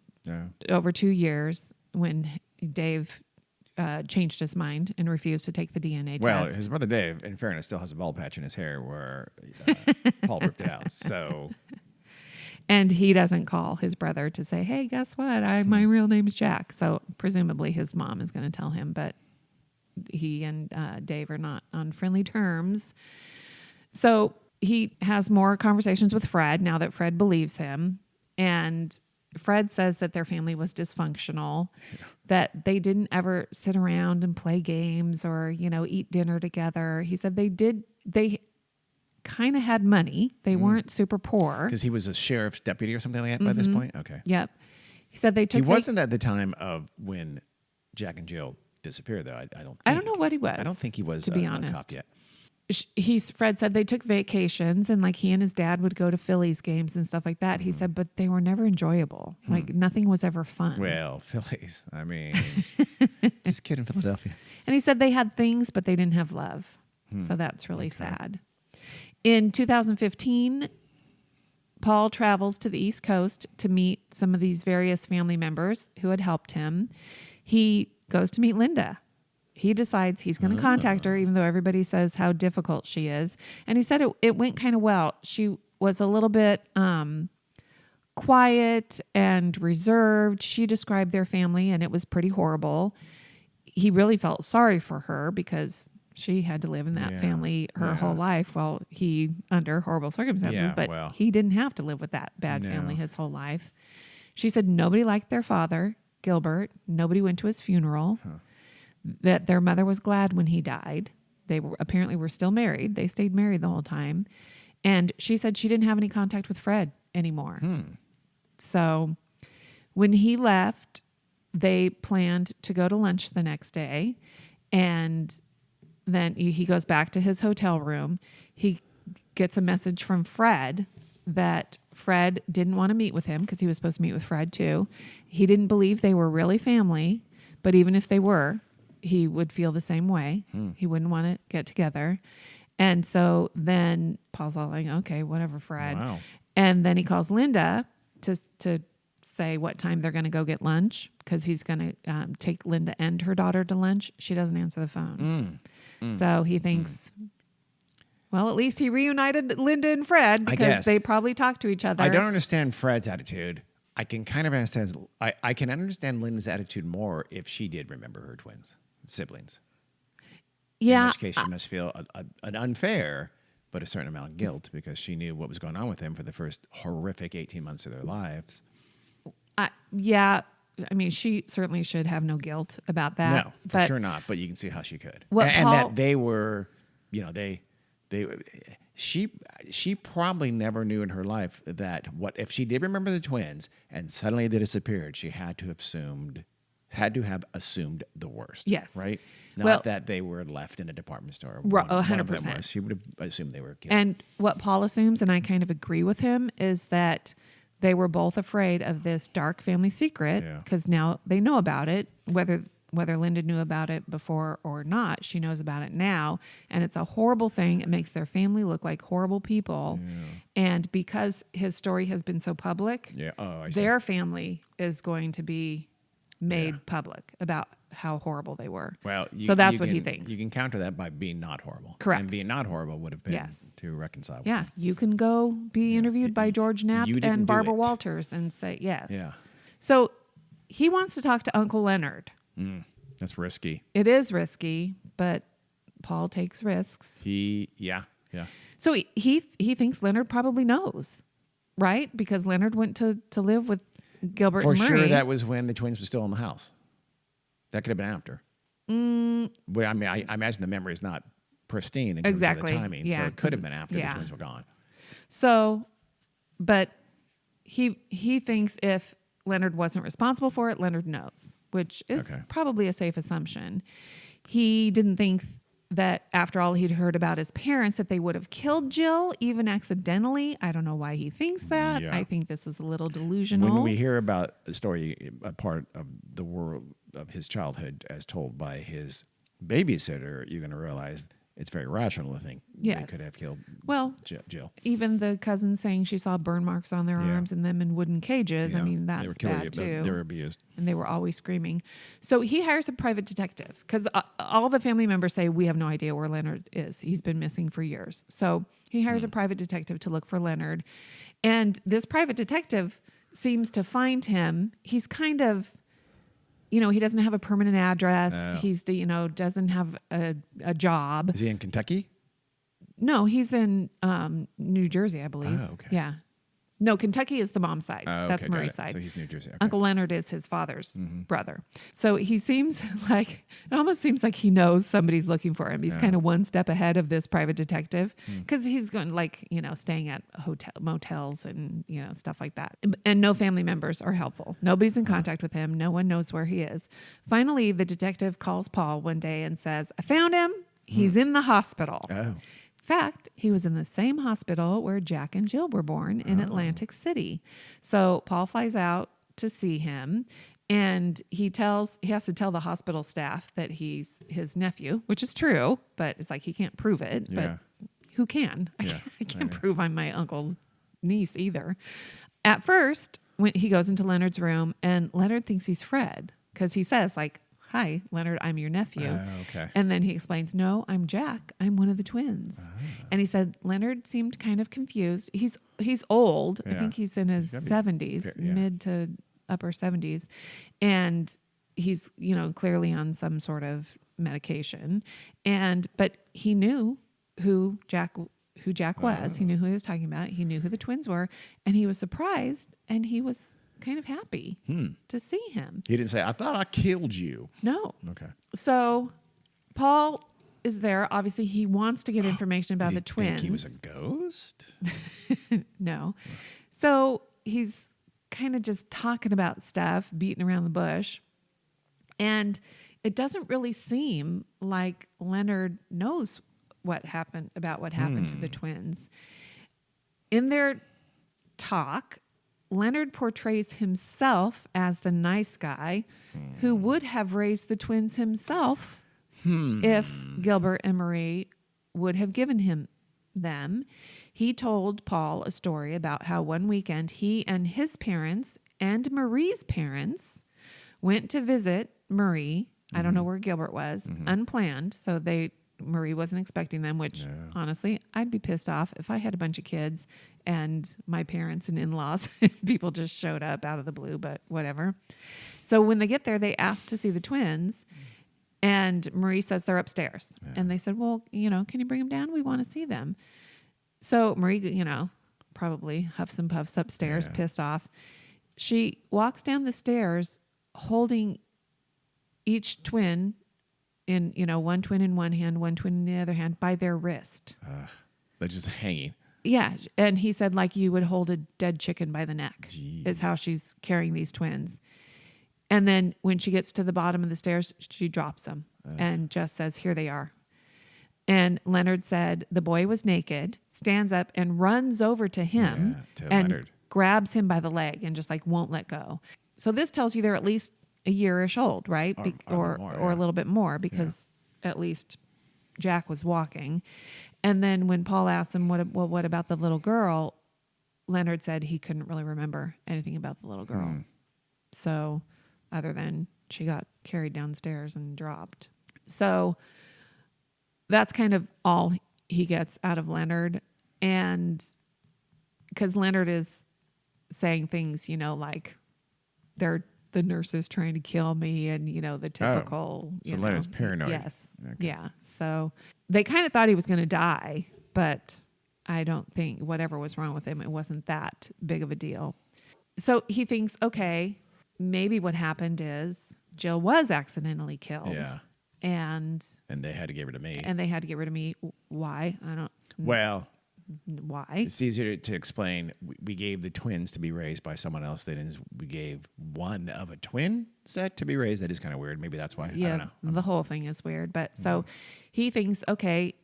over 2 years when Dave changed his mind and refused to take the DNA test. Well, his brother Dave, in fairness, still has a bald patch in his hair where Paul ripped it out. So, and he doesn't call his brother to say, "Hey, guess what? My real name's Jack." So presumably his mom is going to tell him, but he and Dave are not on friendly terms. So he has more conversations with Fred now that Fred believes him. And Fred says that their family was dysfunctional, that they didn't ever sit around and play games or, eat dinner together. He said they kind of had money. They weren't super poor. Because he was a sheriff's deputy or something like that by this point? Okay. Yep. He said they took... He wasn't at the time of when Jack and Jill disappeared, though. I don't know what he was. I don't think he was to be a honest. cop yet. Fred said they took vacations and like he and his dad would go to Phillies games and stuff like that. He said, but they were never enjoyable. Like nothing was ever fun. Well, Phillies, I mean, just kidding, Philadelphia. And he said they had things, but they didn't have love. So that's really sad. In 2015, Paul travels to the East Coast to meet some of these various family members who had helped him. He goes to meet Linda. He decides he's going to contact her, even though everybody says how difficult she is. And he said it went kind of well. She was a little bit quiet and reserved. She described their family, and it was pretty horrible. He really felt sorry for her because she had to live in that family her whole life while he under horrible circumstances. But he didn't have to live with that bad family his whole life. She said nobody liked their father, Gilbert. Nobody went to his funeral. That their mother was glad when he died. They apparently were still married. They stayed married the whole time. And she said she didn't have any contact with Fred anymore. So when he left, they planned to go to lunch the next day. And then he goes back to his hotel room. He gets a message from Fred that Fred didn't want to meet with him because he was supposed to meet with Fred too. He didn't believe they were really family, but even if they were, he would feel the same way. He wouldn't want to get together. And so then Paul's all like, okay, whatever, Fred. Wow. And then he calls Linda to say what time they're going to go get lunch because he's going to take Linda and her daughter to lunch. She doesn't answer the phone. So he thinks, well, at least he reunited Linda and Fred because they probably talked to each other. I don't understand Fred's attitude. I can kind of understand. I can understand Linda's attitude more if she did remember her siblings. Yeah. In which case, she must feel an unfair, but a certain amount of guilt because she knew what was going on with him for the first horrific 18 months of their lives. Yeah. I mean, she certainly should have no guilt about that. No, for sure not. But you can see how she could. And that they were, she probably never knew in her life that if she did remember the twins and suddenly they disappeared, she had to have assumed the worst. Yes. Right? Not that they were left in a department store. 100%. She would have assumed they were killed. And what Paul assumes, and I kind of agree with him, is that they were both afraid of this dark family secret because now they know about it, whether Linda knew about it before or not. She knows about it now, and it's a horrible thing. It makes their family look like horrible people. And because his story has been so public, their family is going to be made public about how horrible they were. Well, so that's what he thinks. You can counter that by being not horrible. Correct. And being not horrible would have been to reconcile. Yeah, you can go be interviewed by George Knapp and Barbara Walters and say yes. Yeah. So he wants to talk to Uncle Leonard. That's risky. It is risky, but Paul takes risks. So he thinks Leonard probably knows, right? Because Leonard went to live with Gilbert and Murray. For sure, that was when the twins were still in the house. That could have been after. But I mean, I imagine the memory is not pristine in terms of the timing. Yeah, so it could have been after the twins were gone. So, but he thinks if Leonard wasn't responsible for it, Leonard knows, which is probably a safe assumption. He didn't think that after all he'd heard about his parents that they would have killed Jill, even accidentally. I don't know why he thinks that. I think this is a little delusional. When we hear about a story, a part of the world of his childhood as told by his babysitter, you're going to realize it's very rational to think they could have killed Jill. Even the cousin saying she saw burn marks on their arms and them in wooden cages. I mean, that's bad too. They were abused. And they were always screaming. So he hires a private detective because all the family members say, we have no idea where Leonard is. He's been missing for years. So he hires a private detective to look for Leonard. And this private detective seems to find him. He's kind of... he doesn't have a permanent address. He's, doesn't have a job. Is he in Kentucky? No, he's in New Jersey, I believe. Oh, okay. Yeah. No, Kentucky is the mom's side. Oh, okay, That's got Marie's it. side. So he's New Jersey. Okay. Uncle Leonard is his father's brother. So he seems like, it almost seems like he knows somebody's looking for him. He's kind of one step ahead of this private detective because he's going staying at motels and, stuff like that. And no family members are helpful. Nobody's in contact with him. No one knows where he is. Finally, the detective calls Paul one day and says, I found him. He's in the hospital. Oh. In fact, he was in the same hospital where Jack and Jill were born in Atlantic City. So Paul flies out to see him, and he has to tell the hospital staff that he's his nephew, which is true, but it's like he can't prove it. Yeah. But who can? Yeah, I can't prove I'm my uncle's niece either. At first, when he goes into Leonard's room, and Leonard thinks he's Fred because he says, like, hi, Leonard, I'm your nephew. Okay. And then he explains, no, I'm Jack. I'm one of the twins. And he said Leonard seemed kind of confused. He's old. I think he's in his 70s, mid to upper 70s. And he's, clearly on some sort of medication. But he knew who Jack was. He knew who he was talking about. He knew who the twins were. And he was surprised, and he was kind of happy to see him. He didn't say, I thought I killed you. No. Okay. So Paul is there. Obviously, he wants to get information about the twins. Think he was a ghost? No. So he's kind of just talking about stuff, beating around the bush. And it doesn't really seem like Leonard knows what happened to the twins. In their talk, Leonard portrays himself as the nice guy who would have raised the twins himself if Gilbert and Marie would have given him them. He told Paul a story about how one weekend he and his parents and Marie's parents went to visit Marie. I don't know where Gilbert was, unplanned. So Marie wasn't expecting them, which honestly, I'd be pissed off if I had a bunch of kids and my parents and in-laws, people just showed up out of the blue, but whatever. So when they get there, they ask to see the twins, and Marie says they're upstairs. Yeah. And they said, well, can you bring them down? We want to see them. So Marie, probably huffs and puffs upstairs, pissed off. She walks down the stairs holding each twin in, one twin in one hand, one twin in the other hand, by their wrist. They're just hanging. Yeah. And he said, like you would hold a dead chicken by the neck. Jeez. Is how she's carrying these twins. And then when she gets to the bottom of the stairs, she drops them and just says, here they are. And Leonard said the boy was naked, stands up and runs over to him and Leonard grabs him by the leg and just like won't let go. So this tells you they're at least a year-ish old, right? Or a little bit more, because at least Jack was walking. And then when Paul asked him, what about the little girl? Leonard said he couldn't really remember anything about the little girl. So other than she got carried downstairs and dropped. So that's kind of all he gets out of Leonard. And because Leonard is saying things, like the nurse is trying to kill me, and the typical. So Leonard's paranoid. Yes. Okay. Yeah. So they kind of thought he was going to die, but I don't think whatever was wrong with him, it wasn't that big of a deal. So he thinks, okay, maybe what happened is Jill was accidentally killed. Yeah. And they had to get rid of me. And they had to get rid of me. Why? I don't. Well. Why? It's easier to explain. We gave the twins to be raised by someone else. We gave one of a twin set to be raised. That is kind of weird. Maybe that's why. Yeah, I don't know. The whole thing is weird. But so he thinks, okay,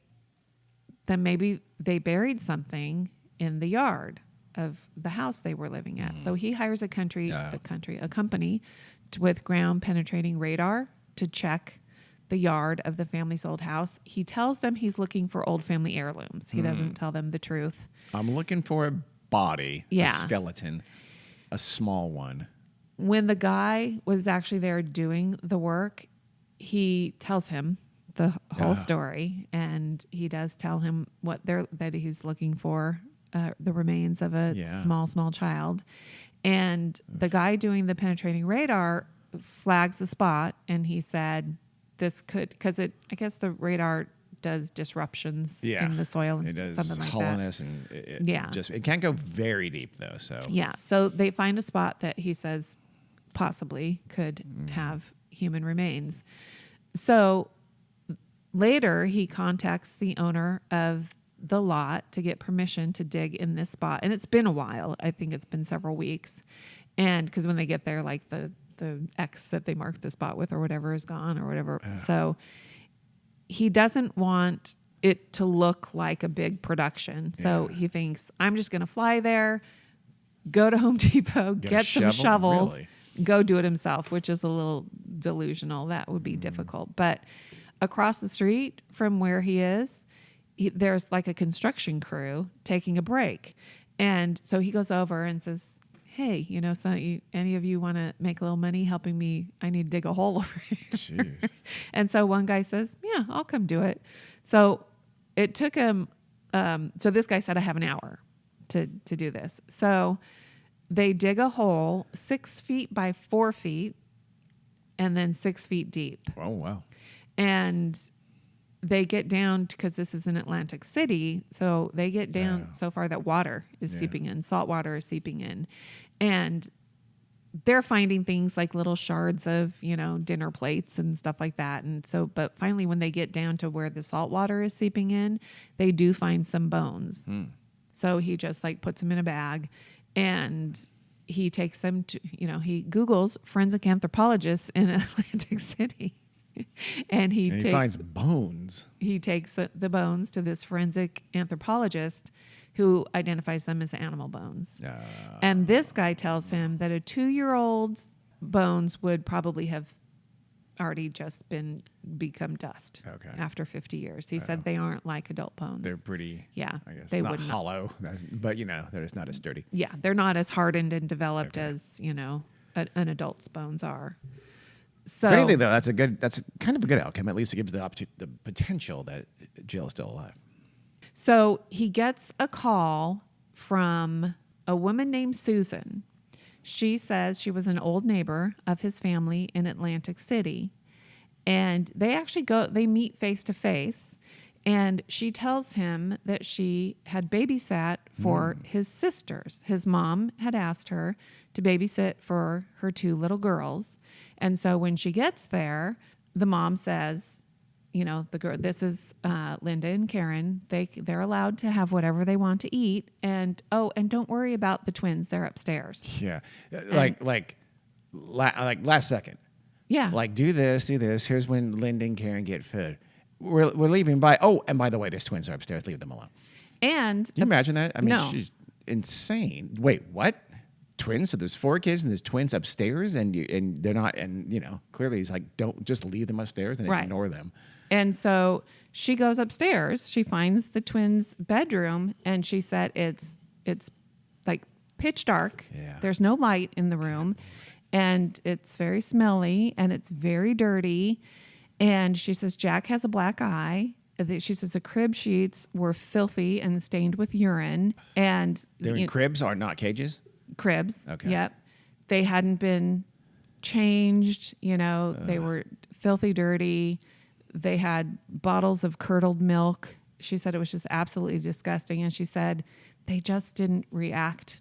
then maybe they buried something in the yard of the house they were living at. So he hires a company with ground penetrating radar to check the yard of the family's old house. He tells them he's looking for old family heirlooms. He doesn't tell them the truth. I'm looking for a body, a skeleton, a small one. When the guy was actually there doing the work, he tells him the whole story, and he does tell him that he's looking for, the remains of a small child. And the guy doing the penetrating radar flags the spot, and he said, this could, because I guess the radar does disruptions in the soil and it does something like hollowness that. and it can't go very deep though. So so they find a spot that he says possibly could have human remains. So later he contacts the owner of the lot to get permission to dig in this spot, and it's been a while. I think it's been several weeks, and because when they get there, like the X that they marked the spot with or whatever is gone or whatever. So he doesn't want it to look like a big production. So he thinks, I'm just going to fly there, go to Home Depot, get some shovels, go do it himself, which is a little delusional. That would be difficult. But across the street from where he is, there's like a construction crew taking a break. And so he goes over and says, hey, any of you want to make a little money helping me? I need to dig a hole over here. Jeez. And so one guy says, yeah, I'll come do it. So it took him, so this guy said, I have an hour to do this. So they dig a hole 6 feet by 4 feet and then 6 feet deep. Oh, wow. And they get down, because this is in Atlantic City, so they get down so far that water is seeping in, salt water is seeping in. And they're finding things like little shards of, dinner plates and stuff like that. And so, but finally when they get down to where the salt water is seeping in, they do find some bones. So he just like puts them in a bag and he takes them to, he Googles forensic anthropologists in Atlantic City. And he finds bones. He takes the bones to this forensic anthropologist who identifies them as animal bones. And this guy tells him that a 2-year-old's bones would probably have already just become dust after 50 years. He said they aren't like adult bones. They're pretty, I guess, they not wouldn't hollow, but they're just not as sturdy. Yeah, they're not as hardened and developed as, an adult's bones are. So, if anything, though, that's kind of a good outcome. At least it gives the potential that Jill is still alive. So he gets a call from a woman named Susan. She says she was an old neighbor of his family in Atlantic City. And they meet face to face. And she tells him that she had babysat for his sisters. His mom had asked her to babysit for her 2 little girls. And so when she gets there, the mom says, the girl, this is Linda and Karen. They're allowed to have whatever they want to eat. And don't worry about the twins. They're upstairs. Yeah. Like last second. Yeah. Like do this. Here's when Linda and Karen get fed. We're leaving by, and by the way, there's twins are upstairs. Leave them alone. And can you imagine that? I mean, no. She's insane. Wait, what? Twins? So there's 4 kids and there's twins upstairs and they're not, and clearly he's like, don't just leave them upstairs and ignore them. And so she goes upstairs, she finds the twins' bedroom, and she said it's like pitch dark. Yeah. There's no light in the room, and it's very smelly and it's very dirty. And she says Jack has a black eye. She says the crib sheets were filthy and stained with urine. And they're in cribs, are not cages? Cribs. Okay. Yep. They hadn't been changed. They were filthy dirty. They had bottles of curdled milk. She said it was just absolutely disgusting. And she said they just didn't react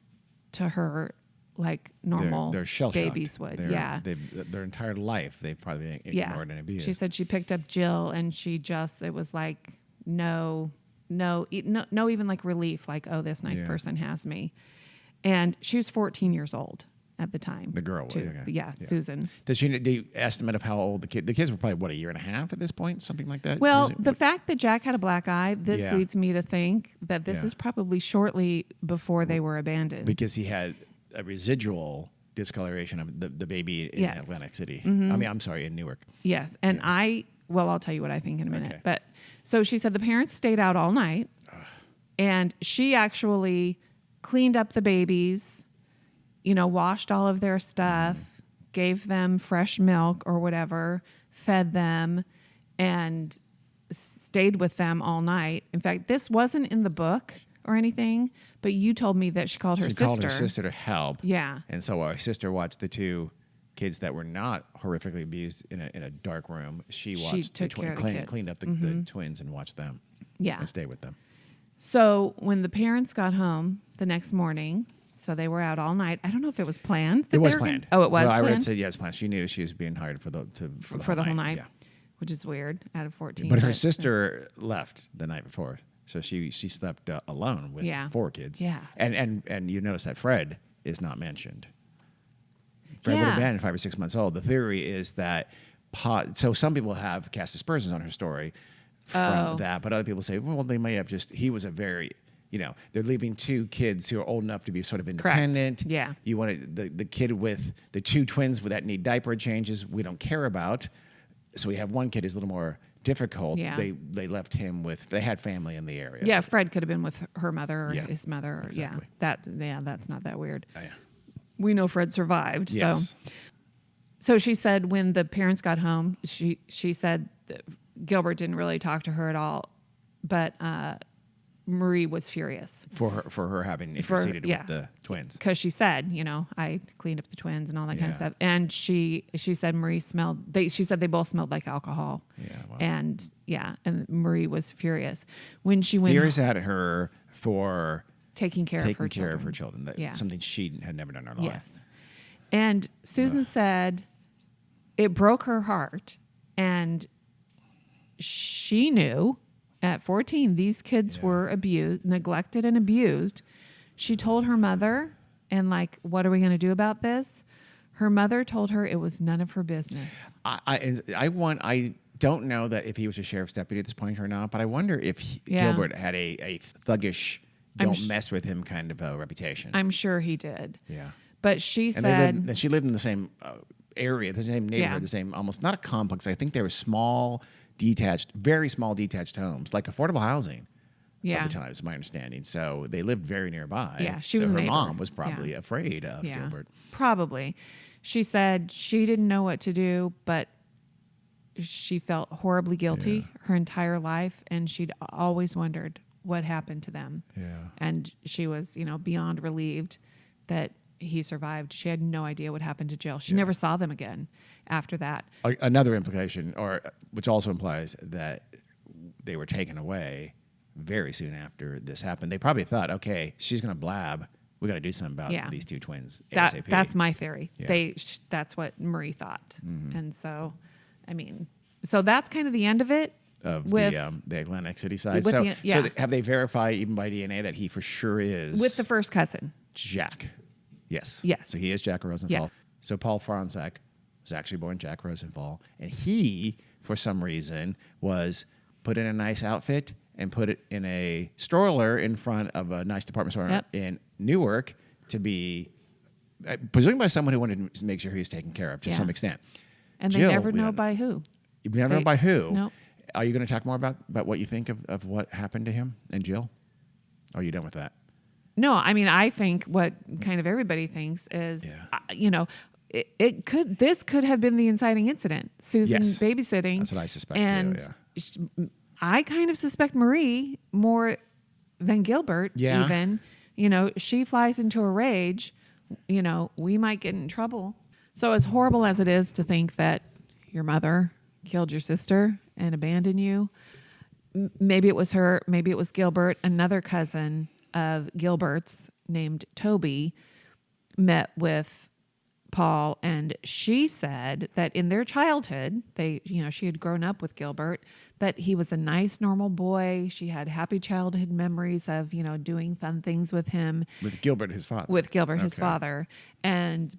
to her like normal they're babies would. Their entire life, they've probably been ignored and abused. She said she picked up Jill and it was like, no even like relief. Like, oh, this nice person has me. And she was 14 years old at the time. The girl was. Susan. Does she do you estimate of how old the kids were? Probably, 1.5 years at this point? Something like that? Well, the fact that Jack had a black eye, leads me to think that this is probably shortly before they were abandoned. Because he had a residual discoloration of the baby in Atlantic City. Mm-hmm. I mean, I'm sorry, in Newark. Yes. And I'll tell you what I think in a minute. Okay. But so she said the parents stayed out all night. And she actually cleaned up the babies, washed all of their stuff, gave them fresh milk or whatever, fed them, and stayed with them all night. In fact, this wasn't in the book or anything, but you told me that she called her sister. She called her sister to help. Yeah. And so our sister watched the 2 kids that were not horrifically abused in a dark room. She took care of the kids. Cleaned up the twins and watched them. Yeah. And stayed with them. So when the parents got home the next morning, so they were out all night. I don't know if it was planned. It was planned. Oh, it was I planned? said yes, planned. She knew she was being hired for the whole night. Yeah. Which is weird out of 14. But her sister left the night before. So she slept alone with 4 kids. Yeah. And you notice that Fred is not mentioned. Fred would have been 5 or 6 months old. The theory is that so some people have cast aspersions on her story from that, but other people say, well, they may have he was a very, they're leaving 2 kids who are old enough to be sort of independent. Correct. Yeah. You want the kid with the 2 twins that need diaper changes, we don't care about. So we have one kid who's a little more difficult. Yeah. They left him they had family in the area. Yeah, so. Fred could have been with her mother or his mother. Exactly. That's not that weird. Oh, yeah. We know Fred survived. Yes. So she said when the parents got home, she said that Gilbert didn't really talk to her at all, but Marie was furious for her having interceded with the twins, because she said, I cleaned up the twins and all that kind of stuff, and she said Marie smelled. She said they both smelled like alcohol. Yeah, wow. and Marie was furious when she went furious at her for taking care of her children. Something she had never done in her life. Yes, and Susan said it broke her heart, and she knew. At 14, these kids were abused, neglected and abused. She told her mother, and what are we going to do about this? Her mother told her it was none of her business. I don't know that if he was a sheriff's deputy at this point or not, but I wonder if Gilbert had a thuggish, don't mess with him kind of a reputation. I'm sure he did. Yeah. But she said... she lived in the same area, the same neighborhood, the same, almost not a complex. I think they were very small detached homes, like affordable housing at the time, is my understanding. So they lived very nearby. Yeah, she was a neighbor. Her mom was probably afraid of Gilbert. Probably. She said she didn't know what to do, but she felt horribly guilty her entire life, and she'd always wondered what happened to them. Yeah. And she was, beyond relieved that he survived. She had no idea what happened to Jill. She never saw them again after that. Another implication, which also implies that they were taken away very soon after this happened. They probably thought, okay, she's going to blab. We got to do something about these 2 twins ASAP. That's my theory. Yeah. That's what Marie thought. And so, so that's kind of the end of it. Of the Atlantic City side. So have they verified, even by DNA, that he for sure is... With the first cousin. Jack. Yes. Yes. So he is Jack Rosenthal. Yeah. So Paul Fronczack was actually born Jack Rosenthal. And he, for some reason, was put in a nice outfit and put it in a stroller in front of a nice department store in Newark to be, presumably by someone who wanted to make sure he was taken care of to some extent. And Jill, they never know by who. You never know by who. No. Are you going to talk more about what you think of what happened to him and Jill? Or are you done with that? No, I think what kind of everybody thinks is, this could have been the inciting incident. Susan babysitting. That's what I suspect too, I kind of suspect Marie more than Gilbert even. She flies into a rage. We might get in trouble. So as horrible as it is to think that your mother killed your sister and abandoned you, maybe it was her, maybe it was Gilbert, another cousin of Gilbert's named Toby met with Paul, and she said that in their childhood, she had grown up with Gilbert, that he was a nice, normal boy. She had happy childhood memories of, doing fun things with him. With Gilbert, his father. His father. And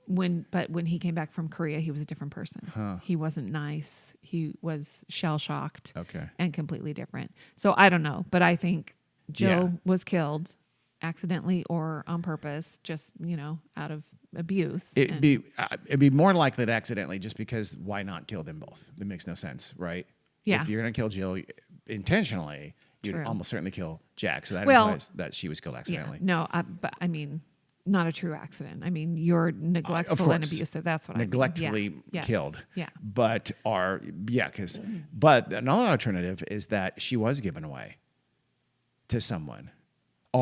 when he came back from Korea, he was a different person. Huh. He wasn't nice. He was shell-shocked and completely different. So I don't know, but I think Jill was killed accidentally or on purpose, just, out of abuse. It'd be more likely that accidentally, just because why not kill them both? It makes no sense, right? Yeah. If you're going to kill Jill intentionally, you'd almost certainly kill Jack. So that implies that she was killed accidentally. Yeah, no, but not a true accident. You're neglectful and abusive. That's what neglectfully killed. Yeah. But but another alternative is that she was given away to someone.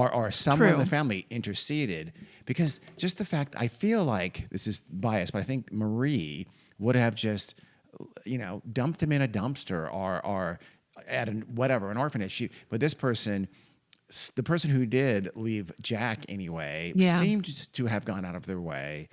or someone in True. the family interceded, because just the fact, I feel like this is biased, but I think Marie would have just, dumped him in a dumpster or at an orphanage. But this person, the person who did leave Jack anyway, Yeah. seemed to have gone out of their way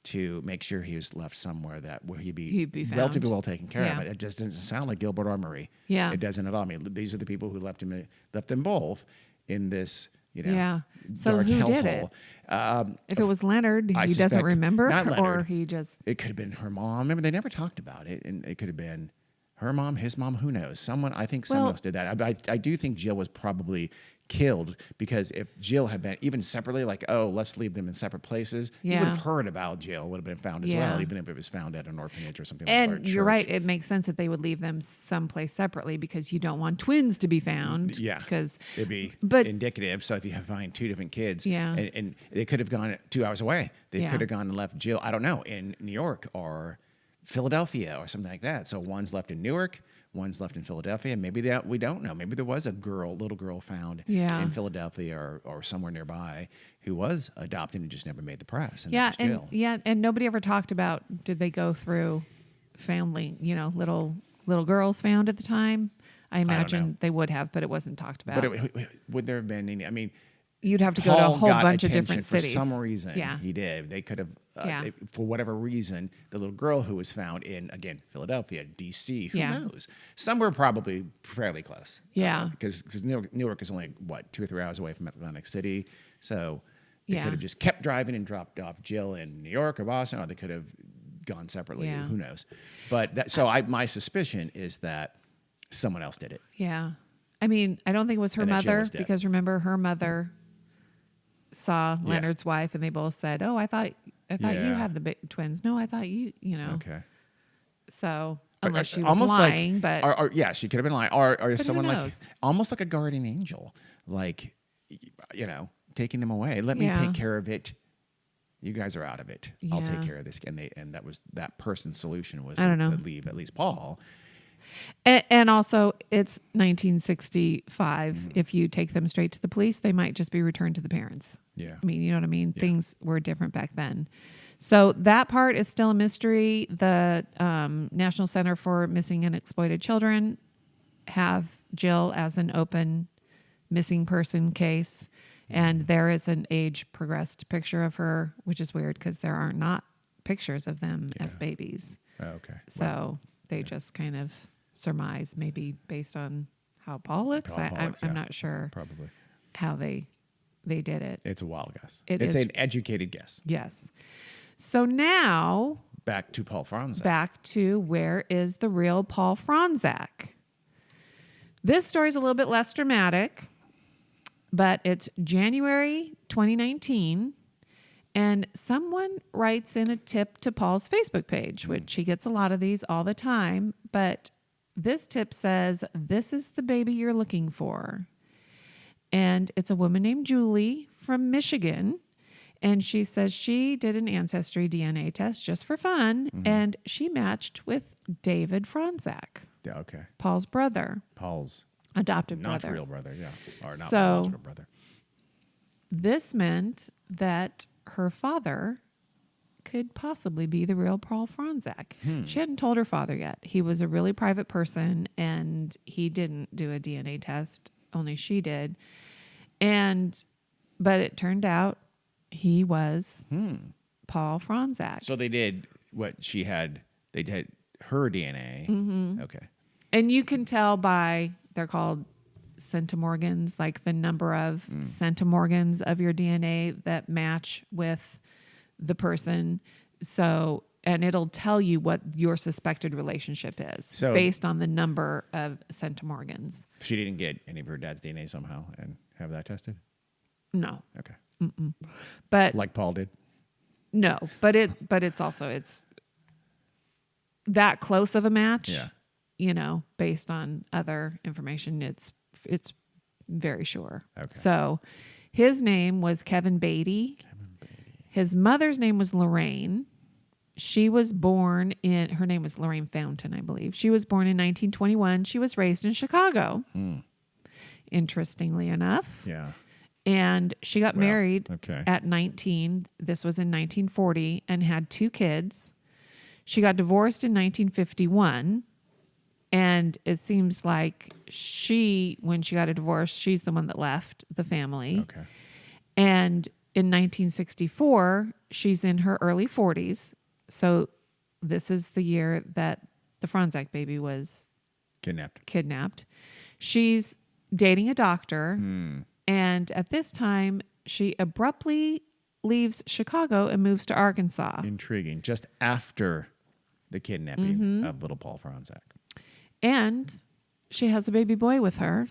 to make sure he was left somewhere where he'd He'd be found. relatively well taken care of. Yeah. It just doesn't sound like Gilbert or Marie. Yeah. It doesn't at all. I mean, these are the people who left them both in this, Yeah. So dark who did it? hellhole. If it was Leonard, I he doesn't suspect remember, not or Leonard. he just It could have been her mom. Remember, they never talked about it, and it could have been her mom, his mom. Who knows? Someone. I think someone Well- else did that. I do think Jill was probably killed, because if Jill had been even separately, like, oh, let's leave them in separate places, you would Yeah. have heard about Jill. Would have been found as Yeah. well, even if it was found at an orphanage or something. like that, or a And you're church. right. It makes sense that they would leave them someplace separately because you don't want twins to be found. Yeah, Because it'd be but- indicative. So if you find two different kids, Yeah. and they could have gone 2 hours away. They Yeah. could have gone and left Jill, I don't know, in New York or Philadelphia or something like that. So one's left in Newark, one's left in Philadelphia. Maybe we don't know. Maybe there was a little girl found Yeah. in Philadelphia or somewhere nearby who was adopted and just never made the press. And yeah, that was Jill. and nobody ever talked about, did they go through family, little girls found at the time? I know. imagine they would have, but it wasn't talked about. But would there have been any? I mean, You'd have to go to a Paul whole got bunch of attention different for cities. some reason. Yeah. He did. They could have, Yeah. for whatever reason, the little girl who was found in, again, Philadelphia, D.C., who Yeah. knows? Somewhere probably fairly close. Yeah. Because Newark is only, 2 or 3 hours away from Atlantic City. So they Yeah. could have just kept driving and dropped off Jill in New York or Boston, or they could have gone separately. Yeah. Who knows? But my suspicion is that someone else did it. Yeah. I mean, I don't think it was her And that Jill mother, was dead. because remember, her mother saw Leonard's wife and they both said, "Oh, I thought you Yeah. had the twins." No, I thought you know. Okay. So But, unless she was almost lying, but or yeah, she could have been lying, or who someone like knows? almost like a guardian angel, like taking them away. Let me Yeah. take care of it. You guys are out of it. I'll take Yeah. care of this. And that was that person's solution was I don't know. to leave at least Paul. and also it's 1965. Mm-hmm. If you take them straight to the police, they might just be returned to the parents. Yeah. I mean, you know what I mean? Things were different back then. So that part is still a mystery. The National Center for Missing and Exploited Children have Jill as an open missing person case. And there is an age progressed picture of her, which is weird because there are not pictures of them as babies. Oh, okay. So they just kind of surmise, maybe based on how Paul looks. Paul looks, I'm yeah. not sure Probably. how they did it. It's a wild guess. It It's is. an educated guess. Yes. So now Back to Paul Fronczack. back to where is the real Paul Fronczack? This story is a little bit less dramatic, but it's January 2019, and someone writes in a tip to Paul's Facebook page, which he gets a lot of these all the time, but this tip says, "This is the baby you're looking for." And it's a woman named Julie from Michigan. And she says she did an ancestry DNA test just for fun, and she matched with David Fronczack, Yeah, okay. Paul's brother, Paul's adopted not brother. real brother, yeah. Or not So- biological brother. This meant that her father could possibly be the real Paul Fronczack. She hadn't told her father yet. He was a really private person, and he didn't do a DNA test. Only she did. But it turned out he was Paul Fronczack. So they did what she had. They did her DNA. Mm-hmm. Okay. And you can tell by, they're called centimorgans, like the number of centimorgans of your DNA that match with the person. So, and it'll tell you what your suspected relationship is So- based on the number of centimorgans. She didn't get any of her dad's DNA somehow and have that tested? No, Okay. but Like Paul did? no, but it's also, it's that close of a match. Yeah. You know, based on other information, it's very sure. Okay. So his name was Kevin Beatty. His mother's name was Lorraine. She was born her name was Lorraine Fountain, I believe. She was born in 1921. She was raised in Chicago. Interestingly enough. Yeah. And she got married okay. at 19. This was in 1940, and had 2 kids. She got divorced in 1951. And it seems like when she got a divorce, she's the one that left the family. Okay. And in 1964, she's in her early 40s. So this is the year that the Fronczack baby was kidnapped. She's dating a doctor. And at this time, she abruptly leaves Chicago and moves to Arkansas. Intriguing. Just after the kidnapping of little Paul Fronczack. And she has a baby boy with her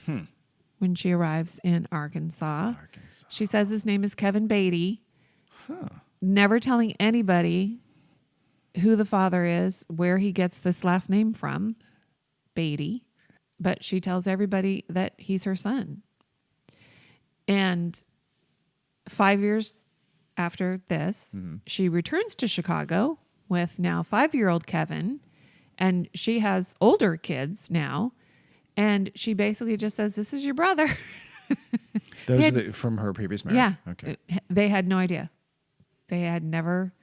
when she arrives in Arkansas. She says his name is Kevin Beatty. Never telling anybody who the father is, where he gets this last name from, Beatty. But she tells everybody that he's her son. And 5 years after this, she returns to Chicago with now 5-year-old Kevin. And she has older kids now. And she basically just says, this is your brother. Those are from her previous marriage? Yeah. Okay. They had no idea. They had never.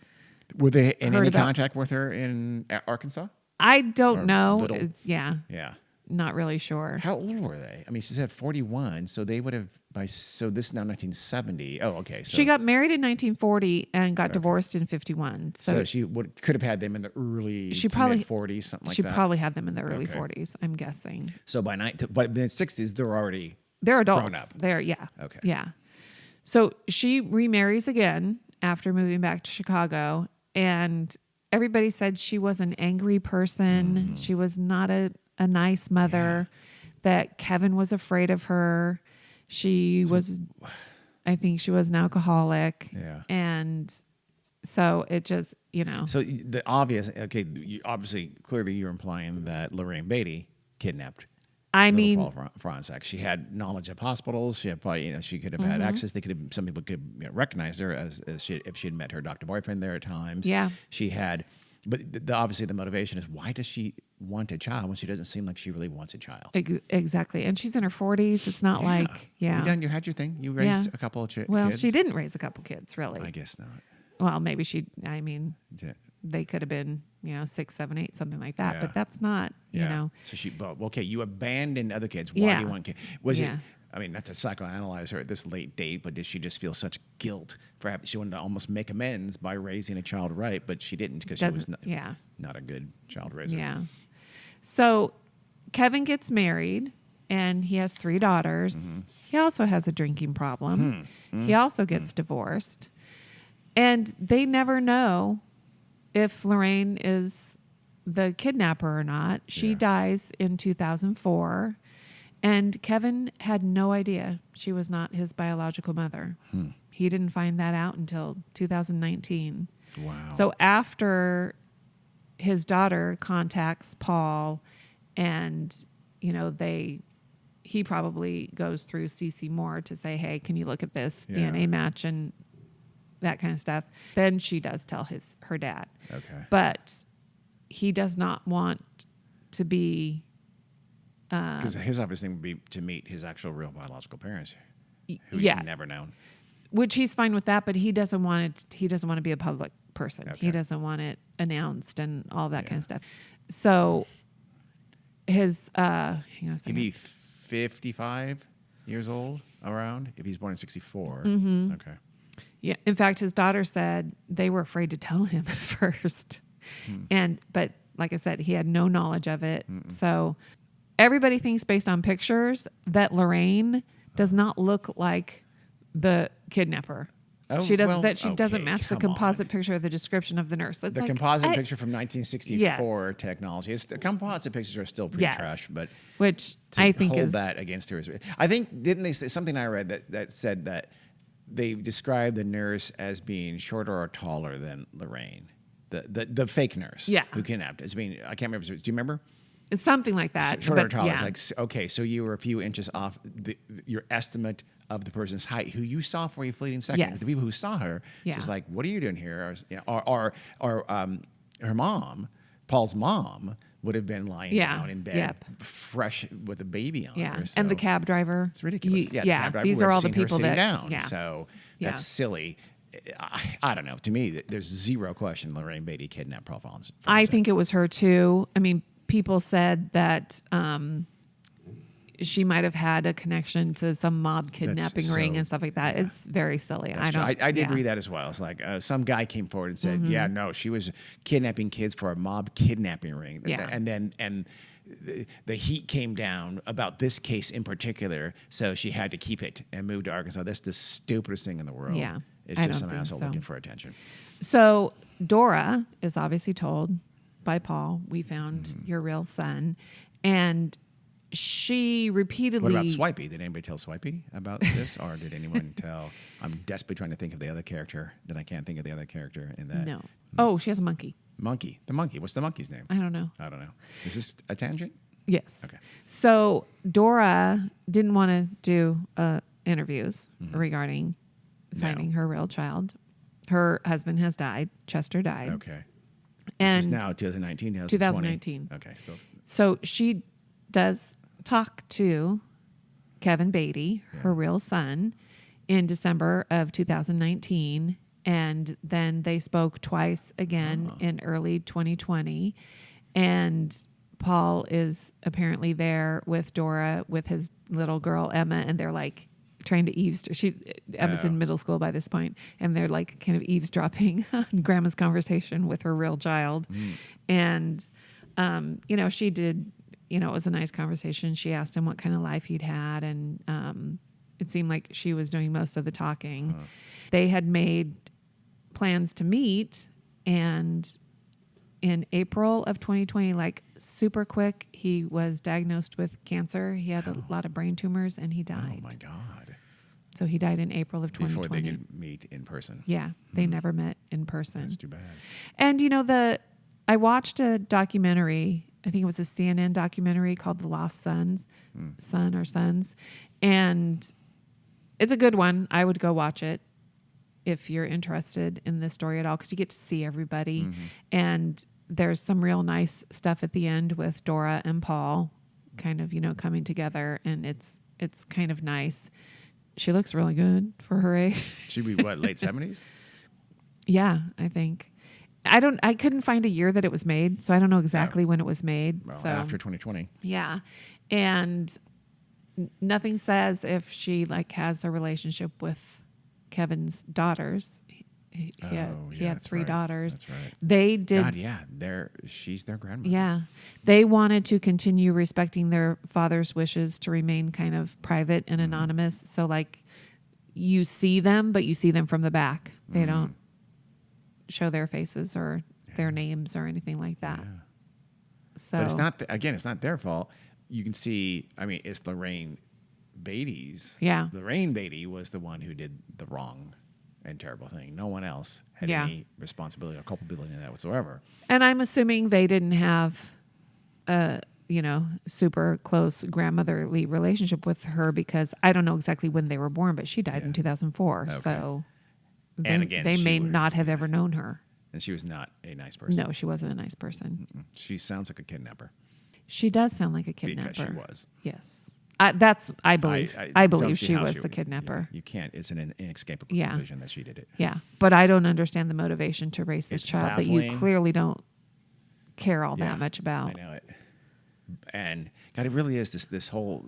Were they in any contact with her in Arkansas? I don't know. Little? Yeah. Not really sure. How old were they? I mean, she said 41, so they would have so this is now 1970. Oh, okay. So she got married in 1940 and got divorced in 51. So she could have had them in the early to mid 40s, something like that. She probably had them in the early 40s, I'm guessing. So by the 60s, they're adults. Grown up. Okay. Yeah. So she remarries again after moving back to Chicago, and everybody said she was an angry person. She was not a nice mother, that Kevin was afraid of her. I think she was an alcoholic. Yeah. And so it just, So the obvious, clearly you're implying that Lorraine Beatty kidnapped Paul Fronczack. She had knowledge of hospitals. She had probably, she could have had access. Some people could recognize her if she had met her doctor boyfriend there at times. Yeah. She had, but obviously the motivation is, why does she want a child when she doesn't seem like she really wants a child? Exactly. And she's in her 40s. It's not like, You had your thing. You raised a couple of kids. Well, she didn't raise a couple kids, really. I guess not. Well, maybe they could have been, 6, 7, 8, something like that. Yeah. but that's not, So you abandoned other kids. Why do you want kids? Was it, not to psychoanalyze her at this late date, but did she just feel such guilt for she wanted to almost make amends by raising a child right, but she didn't because she was not a good child raiser. Yeah. So Kevin gets married and he has 3 daughters. He also has a drinking problem. He also gets divorced. And they never know if Lorraine is the kidnapper or not. She dies in 2004. And Kevin had no idea she was not his biological mother. He didn't find that out until 2019. Wow. So after his daughter contacts Paul, and he probably goes through CC Moore to say, hey, can you look at this DNA match and that kind of stuff? Then she does tell her dad. Okay. But he does not want to be, because his obvious thing would be to meet his actual real biological parents, who he's never known. Which he's fine with that, but he doesn't want it. He doesn't want to be a public person. Okay. He doesn't want it announced and all that kind of stuff. So his he'd be 55 years old around if he's born in 64. Okay. Yeah. In fact, his daughter said they were afraid to tell him at first, but like I said, he had no knowledge of it. So everybody thinks, based on pictures, that Lorraine does not look like the kidnapper. She doesn't match the composite picture of the description of the nurse. That's the composite picture from 1964 technology. The composite pictures are still pretty trash, but which I think hold that against her. I think, didn't they say something I read that said that they described the nurse as being shorter or taller than Lorraine, the fake nurse who kidnapped us. I mean, I can't remember. Do you remember? Something like that. Shorter or taller. It's like, okay, so you were a few inches off your estimate of the person's height, who you saw for a fleeting second. Yes. The people who saw her, she's like, "What are you doing here?" Or her mom, Paul's mom, would have been lying Yeah. down in bed, Yep. fresh with a baby on Yeah. her. And the So cab driver. it's ridiculous. Yeah. The cab driver, These we've are all the seen her people sitting that. down. Yeah. So Yeah. that's silly. I don't know. To me, there's zero question Lorraine Beatty kidnapped Paul Fronczack. I think it was her too. I mean, people said that she might have had a connection to some mob kidnapping ring and stuff like that. Yeah. It's very silly. That's true. I did read that as well. It's like some guy came forward and said, "Yeah, no, she was kidnapping kids for a mob kidnapping ring." Yeah. And the heat came down about this case in particular, so she had to keep it and move to Arkansas. That's the stupidest thing in the world. Yeah, It's I just don't some think asshole so. looking for attention. So Dora is obviously told by Paul, "We found your real son," and she repeatedly. What about Swipey? Did anybody tell Swipey about this, or did anyone tell? I'm desperately trying to think of the other character that I can't think of the other character in that. No. Oh, she has a monkey. Monkey. The monkey. What's the monkey's name? I don't know. I don't know. Is this a tangent? Yes. Okay. So Dora didn't want to do interviews regarding finding her real child. Her husband has died. Chester died. Okay. And This is now 2019, 2019. Okay, still. So she does talk to Kevin Beatty, her real son, in December of 2019. And then they spoke twice again in early 2020. And Paul is apparently there with Dora, with his little girl, Emma, and they're like trying to eavesdrop. Emma's in middle school by this point, and they're like kind of eavesdropping on Grandma's conversation with her real child. And, she did, it was a nice conversation. She asked him what kind of life he'd had, and it seemed like she was doing most of the talking. They had made plans to meet, and in April of 2020, like super quick, he was diagnosed with cancer. He had a lot of brain tumors, and he died. Oh my God! So he died in April of 2020. Before they could meet in person. Yeah, they never met in person. That's too bad. And I watched a documentary. I think it was a CNN documentary called "The Lost Sons," Son or Sons, and it's a good one. I would go watch it if you're interested in this story at all, because you get to see everybody, and there's some real nice stuff at the end with Dora and Paul, kind of coming together, and it's kind of nice. She looks really good for her age. She'd be what, late 70s? Yeah, I think. I couldn't find a year that it was made, so I don't know exactly when it was made. Well, so after 2020. yeah, and nothing says if she has a relationship with Kevin's daughters. He had three daughters. That's right. They did. God, yeah, she's their grandmother. Yeah, they wanted to continue respecting their father's wishes to remain kind of private and anonymous. So you see them, but you see them from the back. They don't show their faces or their names or anything like that. Yeah. So, but it's not. It's not their fault. You can see. I mean, it's Lorraine Beatty's. Yeah. Lorraine Beatty was the one who did the wrong and terrible thing. No one else had any responsibility or culpability in that whatsoever. And I'm assuming they didn't have a super close grandmotherly relationship with her, because I don't know exactly when they were born, but she died in 2004. Okay. So And again, they she may would- not have ever known her. And she was not a nice person. No, she wasn't a nice person. She sounds like a kidnapper. She does sound like a kidnapper. Because she was. Yes. I believe. I don't believe see she how was the kidnapper. You can't. It's an inescapable Yeah. conclusion that she did it. Yeah. But I don't understand the motivation to raise this It's child that you baffling. clearly don't care all Yeah, that much about. I know it. And God, it really is this whole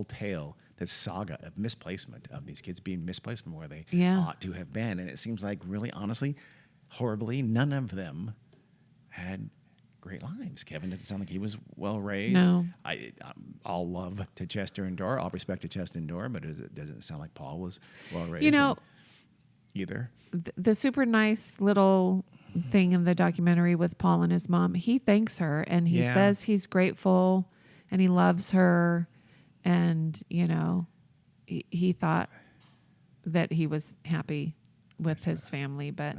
tale, this saga of misplacement of these kids being misplaced from where they ought to have been. And it seems like, really, honestly, horribly, none of them had great lives. Kevin doesn't sound like he was well raised. No. All love to Chester and Dora. All respect to Chester and Dora, but it doesn't sound like Paul was well raised. Either. The super nice little thing in the documentary with Paul and his mom, he thanks her and he says he's grateful and he loves her, and he thought that he was happy with his family, but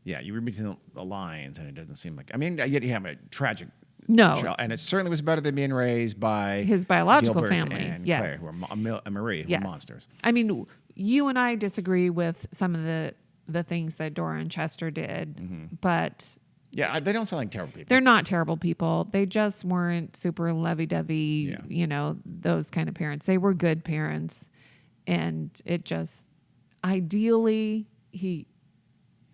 you read between the lines, and it doesn't seem like. I mean, yet you have a tragic. No, child, and it certainly was better than being raised by his biological Gilbert family. and Yes, Claire, who are Marie, who are monsters. I mean, you and I disagree with some of the things that Dora and Chester did, but Yeah, they don't sound like terrible people. They're not terrible people. They just weren't super lovey-dovey, those kind of parents. They were good parents. And it just, ideally,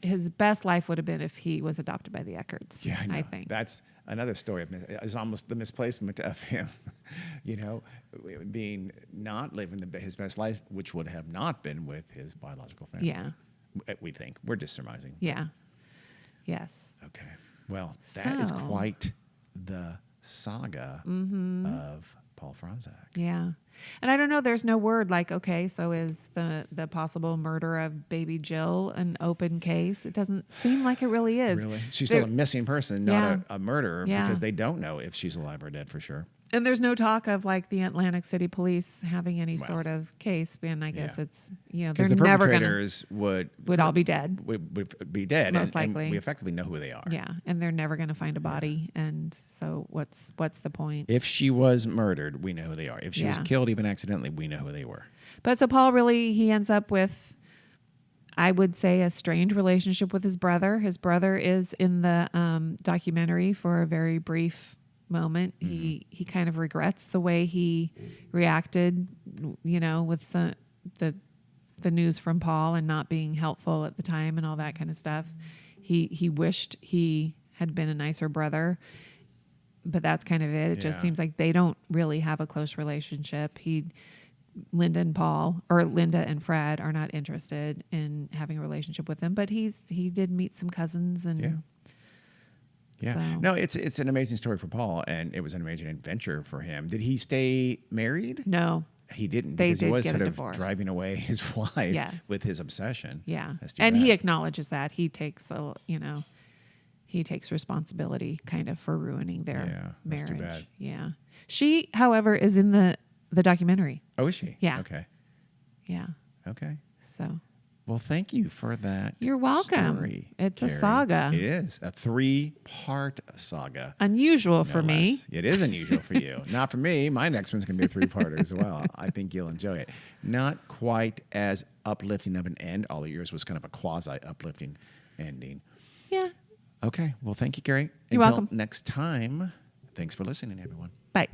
his best life would have been if he was adopted by the Eckarts. Yeah, I think. That's another story. It's almost the misplacement of him, being not living his best life, which would have not been with his biological family. Yeah. We think. We're just surmising. Yeah. Yes. Okay. Well, that is quite the saga of Paul Fronczack. Yeah. And I don't know, there's no word like, okay, so is the possible murder of baby Jill an open case? It doesn't seem like it really is. Really? She's still a missing person, not a murderer, Yeah. because they don't know if she's alive or dead for sure. And there's no talk of like the Atlantic City police having any sort of case. And I guess it's, they're Because the never going to. perpetrators would all be dead. Would be dead. Most and likely. we effectively know who they are. Yeah. And they're never going to find a body. And so what's the point? If she was murdered, we know who they are. If she was Yeah. killed even accidentally, we know who they were. But so Paul really, he ends up with, I would say, a strained relationship with his brother. His brother is in the documentary for a very brief moment. He kind of regrets the way he reacted, with the news from Paul and not being helpful at the time and all that kind of stuff. He wished he had been a nicer brother, but that's kind of it. It just seems like they don't really have a close relationship. Linda and Fred are not interested in having a relationship with him, but he did meet some cousins and yeah. So. No, it's an amazing story for Paul, and it was an amazing adventure for him. Did he stay married? No. He didn't, They because did he was get a sort of divorce. Driving away his wife Yes. with his obsession. Yeah. That's too And bad. he acknowledges that. He takes he takes responsibility kind of for ruining their that's marriage. too bad. Yeah. She, however, is in the documentary. Oh, is she? Yeah. Okay. Yeah. Okay. So Well, thank you for that. You're welcome. Story, It's Carrie. a saga. It is a 3-part saga. Unusual no for me. less. It is unusual for you. Not for me. My next one's going to be a 3-parter as well. I think you'll enjoy it. Not quite as uplifting of an end. All of yours was kind of a quasi-uplifting ending. Yeah. Okay. Well, thank you, Carrie. You're Until welcome. next time, thanks for listening, everyone. Bye.